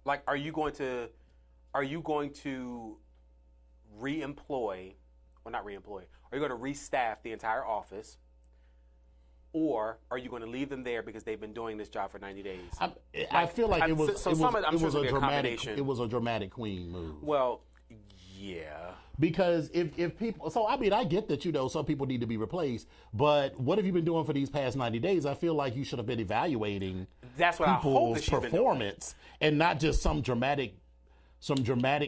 Like, are you going to re-employ, well, not re-employ, are you going to restaff the entire office? Or are you going to leave them there because they've been doing this job for 90 days? I feel like it was a dramatic queen move. Well, yeah. Because if people, so I mean, I get that, some people need to be replaced, but what have you been doing for these past 90 days? I feel like you should have been evaluating That's what I hope that people's she's been doing. performance and not just some dramatic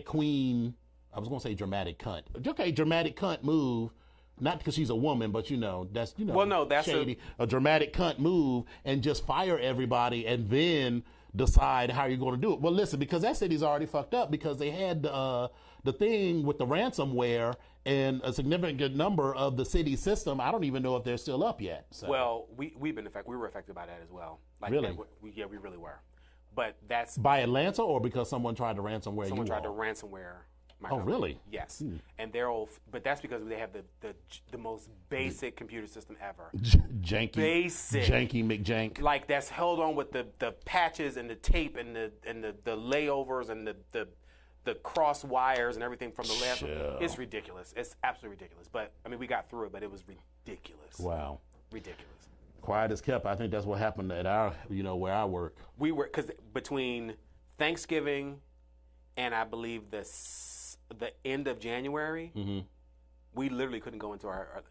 queen. I was going to say dramatic cunt. Okay, dramatic cunt move. Not because she's a woman, but that's Well, no, that's shady. A dramatic cunt move and just fire everybody and then decide how you're going to do it. Well, listen, because that city's already fucked up because they had the thing with the ransomware and a significant number of the city system. I don't even know if they're still up yet. So. Well, we were affected by that as well. Like, really? We really were. But that's by Atlanta, or because someone tried to ransomware someone you tried all? to ransomware. My Oh, company. really? Yes. And but that's because they have the most basic computer system ever. Janky. Basic. Janky McJank. Like that's held on with the patches and the tape and the layovers and the cross wires and everything from the last. Chill. It's ridiculous. It's absolutely ridiculous. But I mean, we got through it, but it was ridiculous. Wow. Ridiculous. Quiet as kept. I think that's what happened at our, where I work. We were, because between Thanksgiving and I believe the end of January, we literally couldn't go into our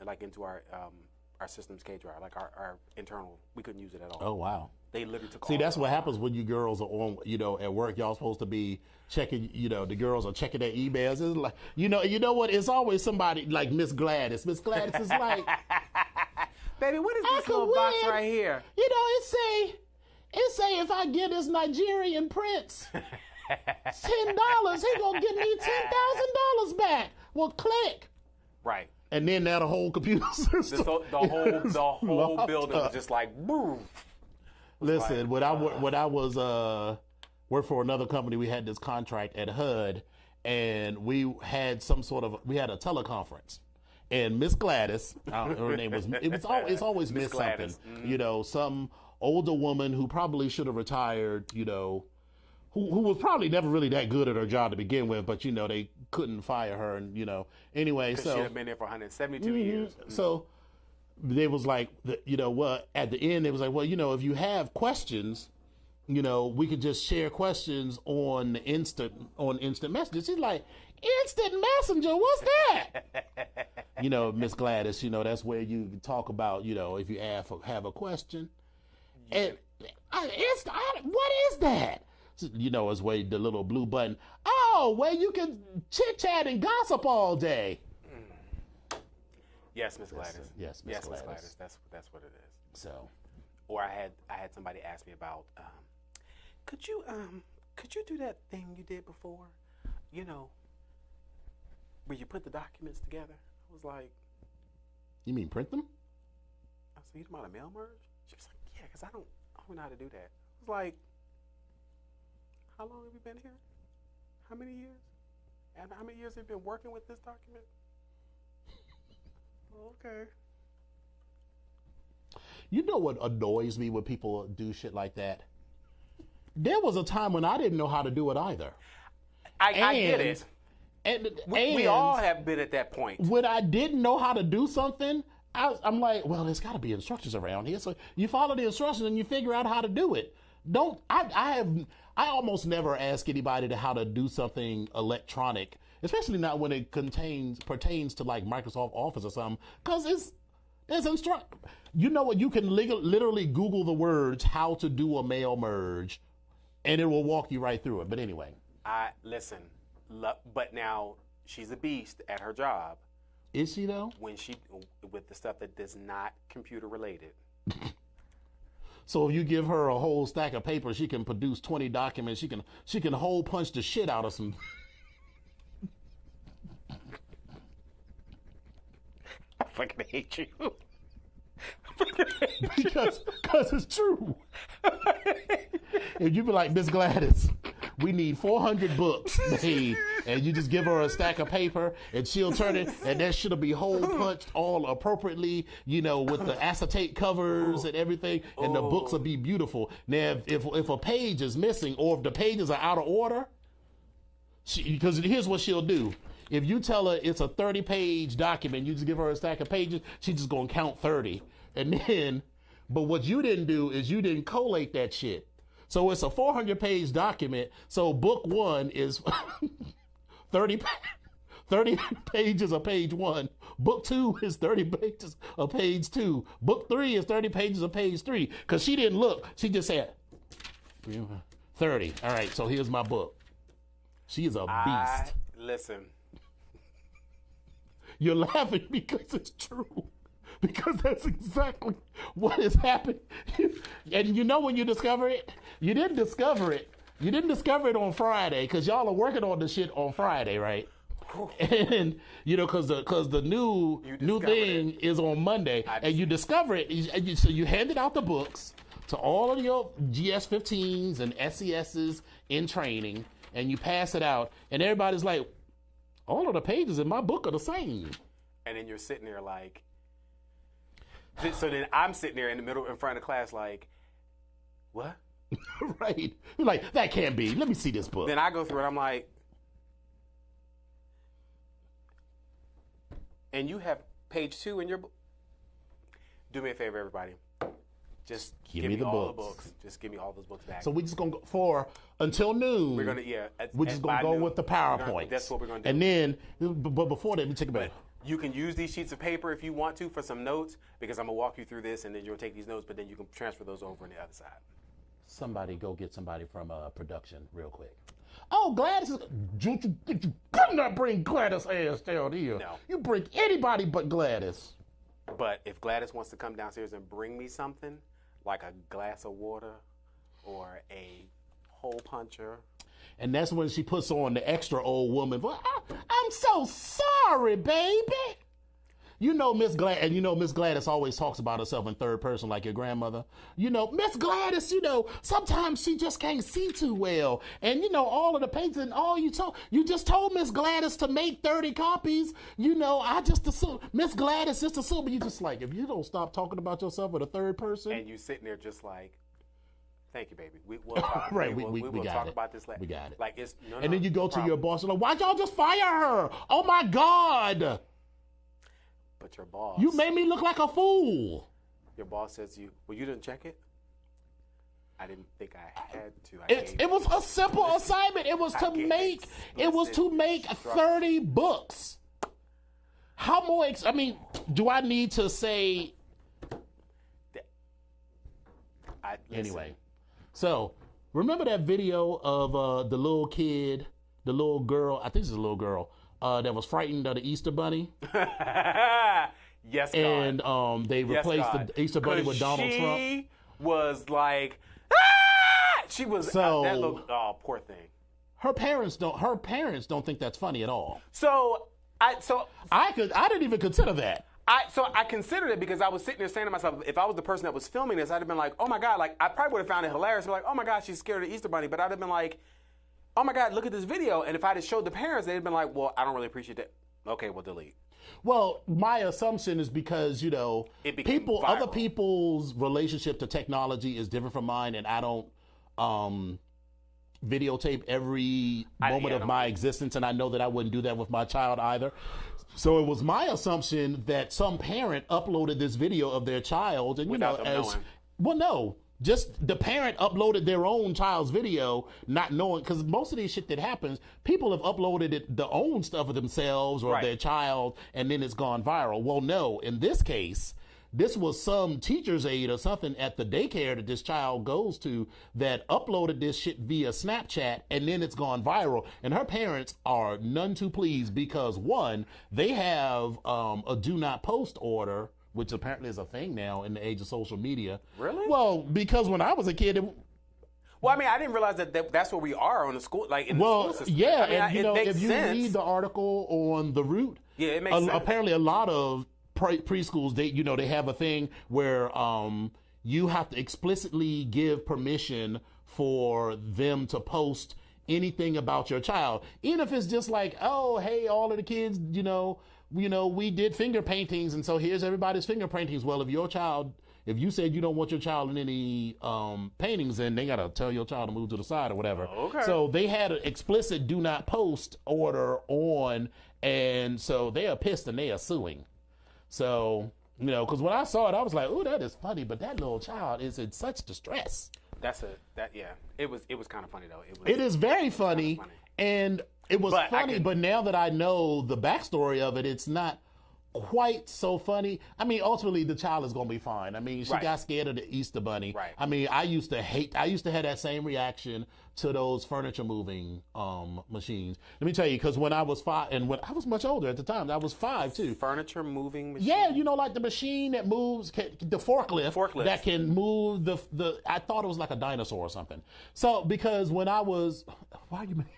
systems K drive, like our internal. We couldn't use it at all. Oh, wow. They literally took. See, that's what happens when you girls are on, at work. Y'all supposed to be checking, the girls are checking their emails. It's like, you know what? It's always somebody like Miss Gladys. Miss Gladys is like, baby, what is this little box right here? It say if I get this Nigerian prince $10, he gonna give me $10,000 back. Well, click. Right. And then now the whole computer system. The whole building was just like, boom. Listen, when I was worked for another company, we had this contract at HUD, and we had a teleconference. And Miss Gladys, her name was, it's always Miss something. Mm-hmm. Some older woman who probably should have retired, who was probably never really that good at her job to begin with, but they couldn't fire her, and anyway. So she had been there for 172 years. Mm-hmm. So they was like, at the end, they was like, well, if you have questions, we could just share questions on instant messages. She's like, Instant messenger, what's that? Miss Gladys, that's where you talk about, if you have a question. And what is that? It's where the little blue button. Oh, where you can chit chat and gossip all day. Yes, Miss Gladys. Yes, Miss Gladys. That's what it is. So, or I had somebody ask me about, could you do that thing you did before? Where you put the documents together. I was like, you mean print them? I said, you talking about a mail merge? She was like, yeah, because I don't know how to do that. I was like, how long have you been here? How many years? And how many years have you been working with this document? Okay. You know what annoys me when people do shit like that? There was a time when I didn't know how to do it either. I get it. And we all have been at that point. When I didn't know how to do something, I'm like, well, there's got to be instructions around here. So you follow the instructions and you figure out how to do it. I almost never ask anybody how to do something electronic, especially not when it pertains to like Microsoft Office or something, because it's instruct. You know what? You can literally Google the words "how to do a mail merge," and it will walk you right through it. But anyway, listen. But now she's a beast at her job. Is she though? With the stuff that is not computer related. So if you give her a whole stack of paper, she can produce 20 documents. She can hole punch the shit out of some. I fucking hate you. because it's true. If you be like, Miss Gladys, we need 400 books made, and you just give her a stack of paper, and she'll turn it, and that shit'll be hole punched all appropriately, with the acetate covers and everything, and the books will be beautiful. Now, if a page is missing, or if the pages are out of order, because here's what she'll do. If you tell her it's a 30-page document, you just give her a stack of pages, she's just gonna count 30. And then, but what you didn't do is you didn't collate that shit. So it's a 400-page document. So book 1 is 30 pages of page 1. Book 2 is 30 pages of page 2. Book 3 is 30 pages of page 3. Because she didn't look. She just said 30. All right, so here's my book. She is a beast. Listen. You're laughing because it's true. Because that's exactly what has happened. And when you discover it, you didn't discover it. You didn't discover it on Friday because y'all are working on the shit on Friday, right? And because the new thing is on Monday, and you discover it. So you handed out the books to all of your GS-15s and SESs in training, and you pass it out, and everybody's like, all of the pages in my book are the same. And then you're sitting there like. So then I'm sitting there in front of the class like, what? Right. You're like, that can't be. Let me see this book. Then I go through it. I'm like, and you have page 2 in your book. Do me a favor, everybody. Just give me all the books. Just give me all those books back. So we're just going to go until noon. We're going to, we're just going to go with the PowerPoint. That's what we're going to do. And then, but before that, let me take a break. You can use these sheets of paper if you want to for some notes, because I'm going to walk you through this, and then you'll take these notes, but then you can transfer those over on the other side. Somebody go get somebody from production real quick. Oh, Gladys you could not bring Gladys ass down here. No. You bring anybody but Gladys. But if Gladys wants to come downstairs and bring me something, like a glass of water or a hole puncher. And that's when she puts on the extra old woman. I'm so sorry, baby. Miss Gladys, and Miss Gladys always talks about herself in third person like your grandmother. Miss Gladys, sometimes she just can't see too well. And, all of the pages and all you just told Miss Gladys to make 30 copies. I just assume, Miss Gladys just assumed, you just like, if you don't stop talking about yourself with a third person. And you sitting there just like, thank you, baby. We'll talk, right, we will got talk it. about this later. We got it. Like it's and then you go to your boss and like, why'd y'all just fire her? Oh my God. But your boss. You made me look like a fool. Your boss says to you, well, you didn't check it? I didn't think I had to. It was a simple assignment. It was to make 30 books. How more? Do I need to say? Anyway, so remember that video of the little kid, the little girl? I think it's a little girl that was frightened of the Easter Bunny. Yes, God. And they replaced the Easter Bunny with Donald Trump. She was like, ah! She was that little poor thing. Her parents don't think that's funny at all. I didn't even consider that. I considered it because I was sitting there saying to myself, if I was the person that was filming this, I'd have been like, oh my God, like I probably would have found it hilarious. Like, oh my God, she's scared of the Easter Bunny. But I'd have been like, oh my God, look at this video. And if I'd have showed the parents, they'd have been like, well, I don't really appreciate that. Okay, we'll delete. Well, my assumption is because, other people's relationship to technology is different from mine, and I don't videotape every moment of my existence, and I know that I wouldn't do that with my child either. So it was my assumption that some parent uploaded this video of their child, and without them knowing. Well, no. Just the parent uploaded their own child's video, not knowing, because most of these shit that happens, people have uploaded their own stuff of themselves or their child, and then it's gone viral. Well, no, in this case, this was some teacher's aide or something at the daycare that this child goes to that uploaded this shit via Snapchat, and then it's gone viral. And her parents are none too pleased because, one, they have a do not post order, which apparently is a thing now in the age of social media. Really? Well, because when I was a kid, I didn't realize that's where we are on the school, like in the school system. Yeah, it makes if you sense. read the article on The Root, it makes sense. Apparently a lot of preschools, they have a thing where you have to explicitly give permission for them to post anything about your child, even if it's just like, oh, hey, all of the kids, we did finger paintings, and so here's everybody's finger paintings. Well, if you said you don't want your child in any paintings, then they gotta tell your child to move to the side or whatever. Okay. So they had an explicit do not post order on, and so they are pissed and they are suing. So, because when I saw it, I was like, "Ooh, that is funny," but that little child is in such distress. It was kind of funny though. It is very funny, and it was funny. But now that I know the backstory of it, it's not quite so funny. Ultimately, the child is gonna be fine. She got scared of the Easter Bunny. Right. I used to have that same reaction to those furniture moving machines. Let me tell you, because when I was 5, and when I was much older at the time, I was 5 too. Furniture moving machine? Yeah, like the machine that moves, the forklift. That can move the. I thought it was like a dinosaur or something. So, because when I was, why are you laughing?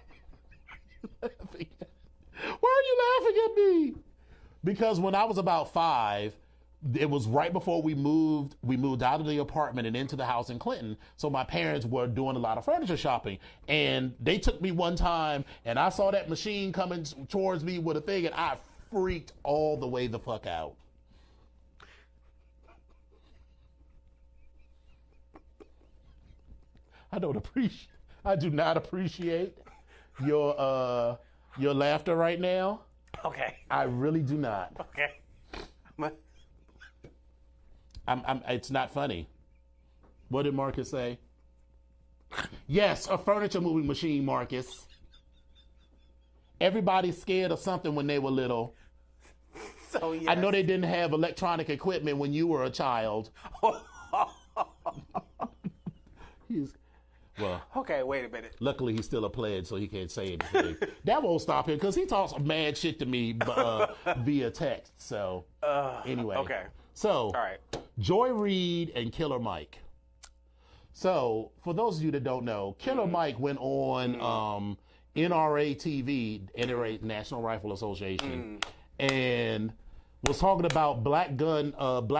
Why are you laughing at me? Because when I was about 5, it was right before we moved out of the apartment and into the house in Clinton. So my parents were doing a lot of furniture shopping, and they took me one time, and I saw that machine coming towards me with a thing, and I freaked all the way the fuck out. I do not appreciate your laughter right now. Okay. I really do not. Okay. It's not funny. What did Marcus say? Yes, a furniture moving machine, Marcus. Everybody's scared of something when they were little. So yes. I know they didn't have electronic equipment when you were a child. Okay, wait a minute. Luckily, he's still a pledge, so he can't say anything. That won't stop him, because he talks mad shit to me via text. So, anyway. Okay. So, all right. Joy Reid and Killer Mike. So, for those of you that don't know, Killer Mike went on NRA TV, NRA National Rifle Association, and was talking about black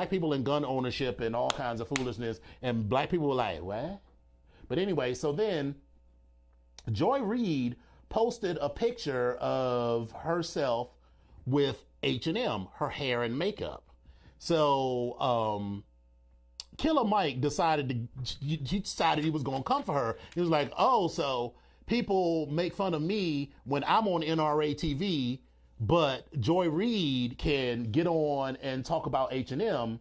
people and gun ownership and all kinds of foolishness, and black people were like, what? But anyway, so then Joy Reid posted a picture of herself with H&M, her hair and makeup. So Killer Mike decided he was going to come for her. He was like, oh, so people make fun of me when I'm on NRA TV, but Joy Reid can get on and talk about H&M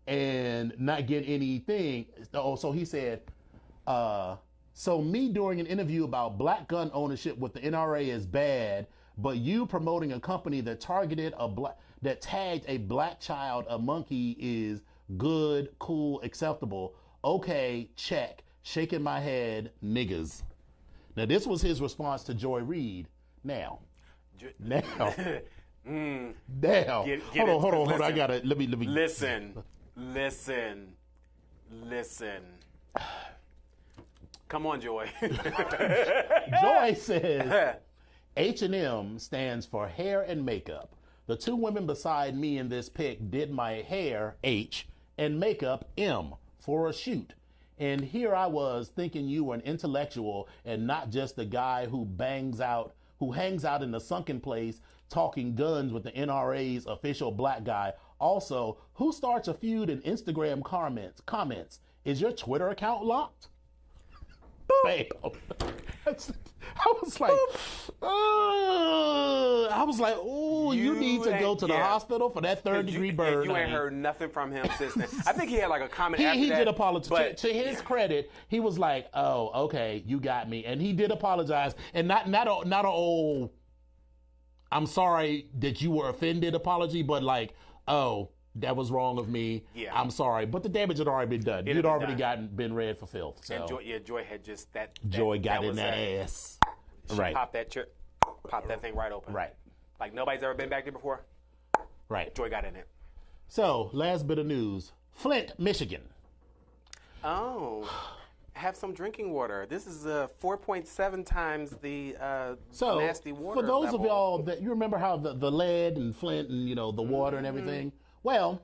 and not get anything. Oh, so he said, So me during an interview about black gun ownership with the NRA is bad, but you promoting a company that tagged a black child a monkey is good, cool, acceptable. Okay, check. Shaking my head, niggas. Now this was his response to Joy Reid. Now. Hold on. I gotta let me. Listen. Come on, Joy. Joy says H&M stands for hair and makeup. The two women beside me in this pic did my hair, H, and makeup, M, for a shoot. And here I was thinking you were an intellectual and not just a guy who hangs out in the sunken place talking guns with the NRA's official black guy. Also, who starts a feud in Instagram comments? Is your Twitter account locked? Bam. I was like, ooh, you need to go to the hospital for that third-degree burn. You ain't heard nothing from him since then. I think he had like a comment after that. He did apologize. To his credit, he was like, oh, okay, you got me. And he did apologize. And not a old, I'm sorry that you were offended apology, but like, oh, that was wrong of me. Yeah. I'm sorry. But the damage had already been done. You'd already been red for filth. So. And Joy had just that. Joy got in that ass. She popped that thing right open. Right. Like nobody's ever been back there before. Right. Joy got in it. So, last bit of news. Flint, Michigan. Oh. Have some drinking water. This is 4.7 times the nasty water. For those of y'all that you remember how the lead and Flint and the water and everything. Well,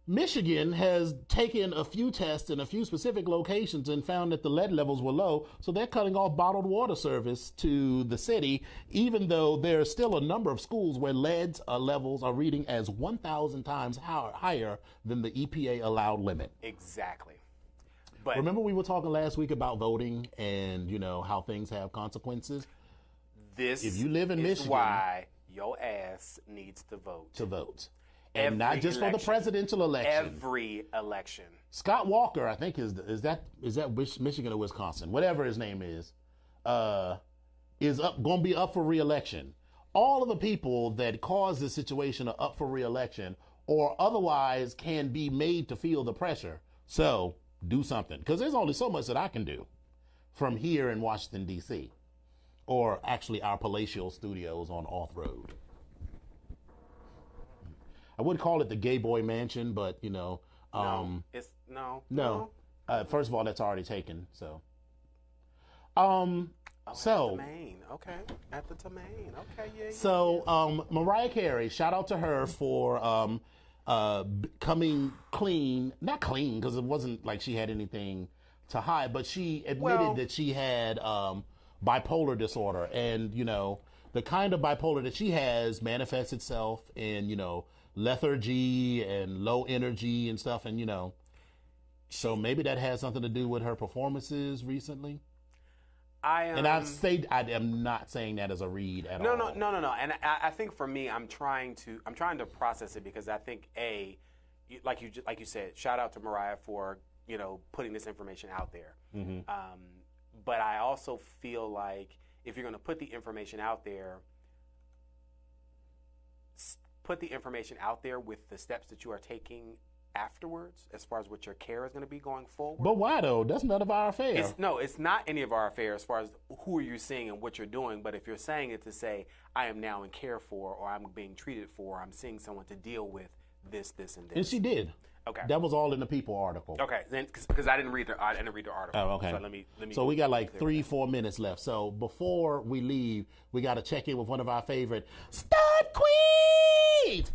Michigan has taken a few tests in a few specific locations and found that the lead levels were low, so they're cutting off bottled water service to the city, even though there's still a number of schools where lead levels are reading as 1,000 times higher than the EPA allowed limit. Exactly. But remember we were talking last week about voting and, how things have consequences? This if you live in Michigan, why your ass needs to vote. And not just for the presidential election. Every election. Scott Walker, I think is that Michigan or Wisconsin, whatever his name is going to be up for re-election. All of the people that caused this situation are up for re-election, or otherwise can be made to feel the pressure. So do something, because there's only so much that I can do from here in Washington D.C. or actually our palatial studios on Off Road. I wouldn't call it the Gay Boy Mansion, but no. First of all, that's already taken. So, at the Domain. Okay, at the Domain. Okay, yeah. So, Mariah Carey, shout out to her for coming clean. Not clean because it wasn't like she had anything to hide, but she admitted that she had bipolar disorder, and the kind of bipolar that she has manifests itself in lethargy and low energy and stuff, and so maybe that has something to do with her performances recently. I am not saying that as a read at all. No. And I think for me, I'm trying to process it, because I think like you said, shout out to Mariah for putting this information out there. Mm-hmm. But I also feel like if you're going to put the information out there, put the information out there with the steps that you are taking afterwards, as far as what your care is going to be going forward. But why though? That's none of our affair. It's not any of our affair as far as who are you seeing and what you're doing. But if you're saying it to say, I am now in care for, or I'm being treated for, or I'm seeing someone to deal with this, and this. And she did. Okay. That was all in the People article. Okay, then because I didn't read the article. Oh, okay. So let me. So we got like 3-4 minutes left. So before we leave, we got to check in with one of our favorite stud queens.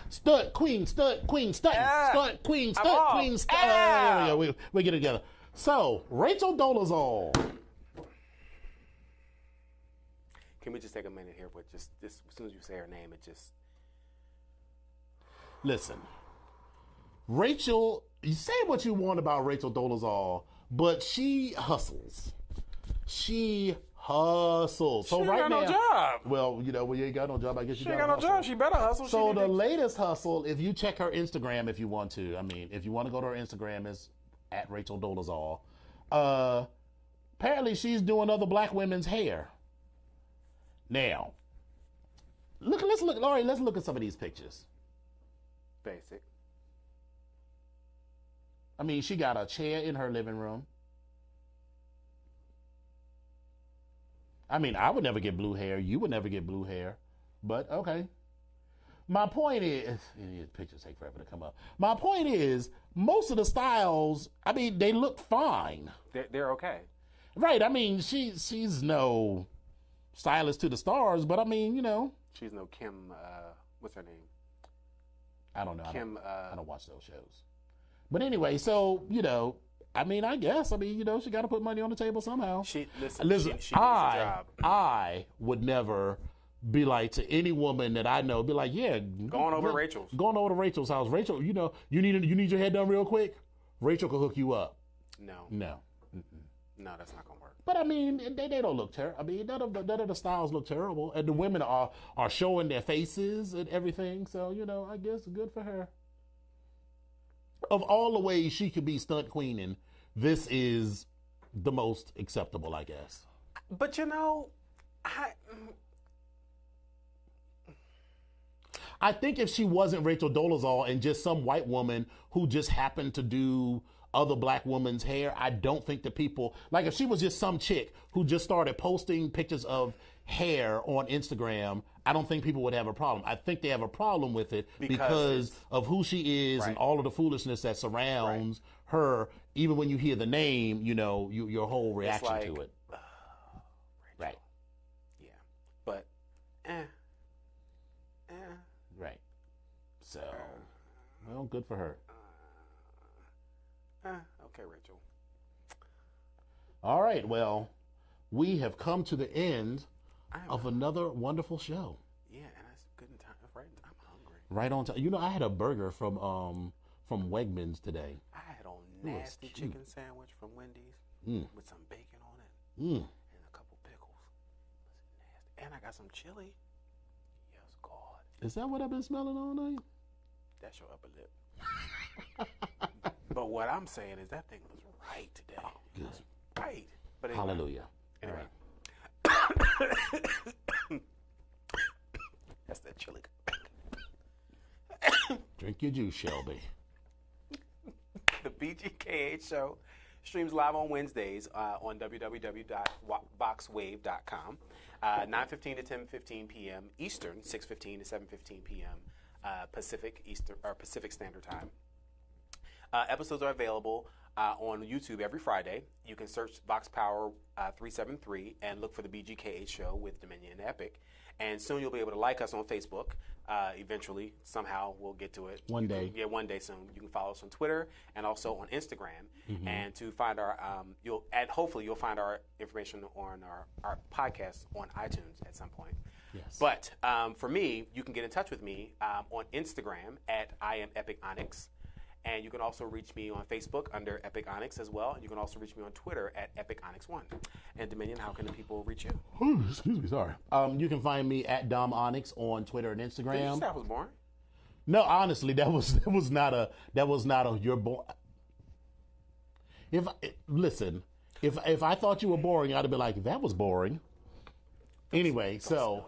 Stud queen. Stud queen. Stud queen. Stud queen. We get it together. So Rachel Dolezal. Can we just take a minute here? But just as soon as you say her name, it just... Listen. Rachel, you say what you want about Rachel Dolezal, but she hustles. She Hustle. So She ain't right got now, no job. well, when you ain't got no job, I guess you She ain't got got no job. She better hustle. So She the need to- latest hustle, if you check her Instagram, if you want to, I mean, if you want to go to her Instagram, it's at Rachel Dolezal. Apparently, she's doing other black women's hair. Now, let's look at some of these pictures. Basic. I mean, she got a chair in her living room. I mean, I would never get blue hair. You would never get blue hair. But, okay. My point is, pictures take forever to come up. My point is, most of the styles, I mean, they look fine. They're okay. Right. I mean, she's no stylist to the stars, but I mean, She's no Kim, what's her name? I don't know. Kim, I don't watch those shows. But anyway, so, I mean, I guess, she got to put money on the table somehow. Listen, she needs a job. I would never be like to any woman that I know, be like, yeah. Going over to Rachel's. Going over to Rachel's house. Rachel, you need your hair done real quick? Rachel can hook you up. No. No. No, that's not going to work. But I mean, they don't look terrible. I mean, none of the styles look terrible. And the women are showing their faces and everything. So, I guess good for her. Of all the ways she could be stunt queening, this is the most acceptable, I guess. But I think if she wasn't Rachel Dolezal and just some white woman who just happened to do other black women's hair, I don't think the people, like if she was just some chick who just started posting pictures of hair on Instagram, I don't think people would have a problem. I think they have a problem with it because of who she is, right, and all of the foolishness that surrounds, right, her. Even when you hear the name, your whole reaction to it. Right. Yeah. But, Right. So, well, good for her. Okay, Rachel. All right. Well, we have come to the end of another wonderful show. Yeah, and that's good in time. Right in time. I'm hungry. Right on time. I had a burger from Wegmans today. I had a nasty chicken sandwich from Wendy's with some bacon on it and a couple pickles. It was nasty. And I got some chili. Yes, God. Is that what I've been smelling all night? That's your upper lip. But what I'm saying is that thing was right today. Oh, good. It was right. But anyway, hallelujah. Anyway. That's that chili. Drink your juice, Shelby. The BGKH show streams live on Wednesdays on www.boxwave.com, 9:15 to 10:15 p.m. Eastern, 6:15 to 7:15 p.m. Pacific Standard Time. Episodes are available on YouTube every Friday. You can search Vox Power 373 and look for the BGKH show with Dominion and Epic. And soon you'll be able to like us on Facebook. Eventually, somehow, we'll get to it. One day soon. You can follow us on Twitter and also on Instagram. Mm-hmm. And to find our, hopefully you'll find our information on our podcast on iTunes at some point. Yes. But for me, you can get in touch with me on Instagram at I am Epic Onyx. And you can also reach me on Facebook under Epic Onyx as well. And you can also reach me on Twitter at Epic Onyx1. And Dominion, how can the people reach you? Excuse me, sorry. You can find me at Dom Onyx on Twitter and Instagram. Did you say I was boring? No, honestly, that was not a you're boring. If I thought you were boring, I'd have been like, that was boring. Anyway, so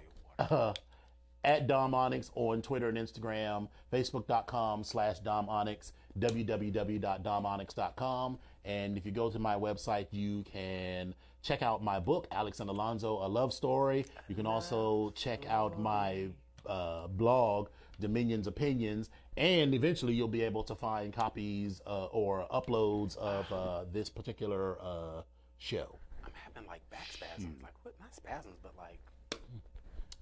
at Dom Onyx on Twitter and Instagram, Facebook.com/Dom Onyx, www.domonyx.com. And if you go to my website, you can check out my book, Alex and Alonzo, A Love Story. You can also check out my blog, Dominion's Opinions. And eventually you'll be able to find copies or uploads of this particular show. I'm having like back spasms. Like, what? Not spasms, but like...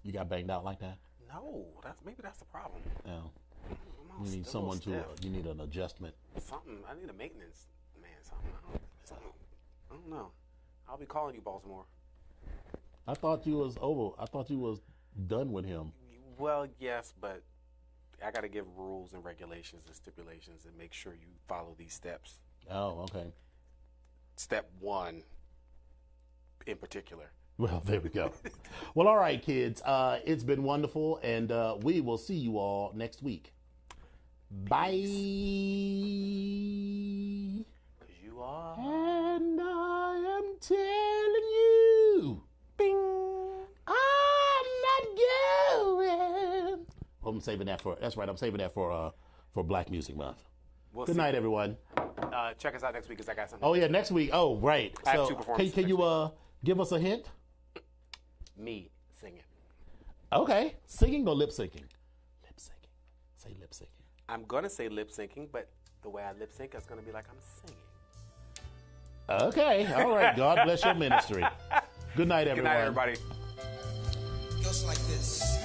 You got banged out like that? No, maybe that's the problem. No. You need someone you need an adjustment. Something. I need a maintenance man. Something. I don't know. I'll be calling you, Baltimore. I thought you was over. I thought you was done with him. Well, yes, but I got to give rules and regulations and stipulations and make sure you follow these steps. Oh, okay. Step 1, in particular, Well, there we go. Well, all right, kids. It's been wonderful, and we will see you all next week. Bye. 'Cause you are. And I am telling you, bing, I'm not going. I'm saving that for. That's right. I'm saving that for Black Music Month. Good night, everyone. Check us out next week because I got something. Oh yeah, next week. Oh right. I have 2 performances. Can you give us a hint? Me singing. Okay, singing or lip syncing? Lip syncing. Say lip syncing. I'm gonna say lip syncing, but the way I lip sync is gonna be like I'm singing. Okay, all right. God bless your ministry. Good night, everyone. Good night, everybody. Goes like this.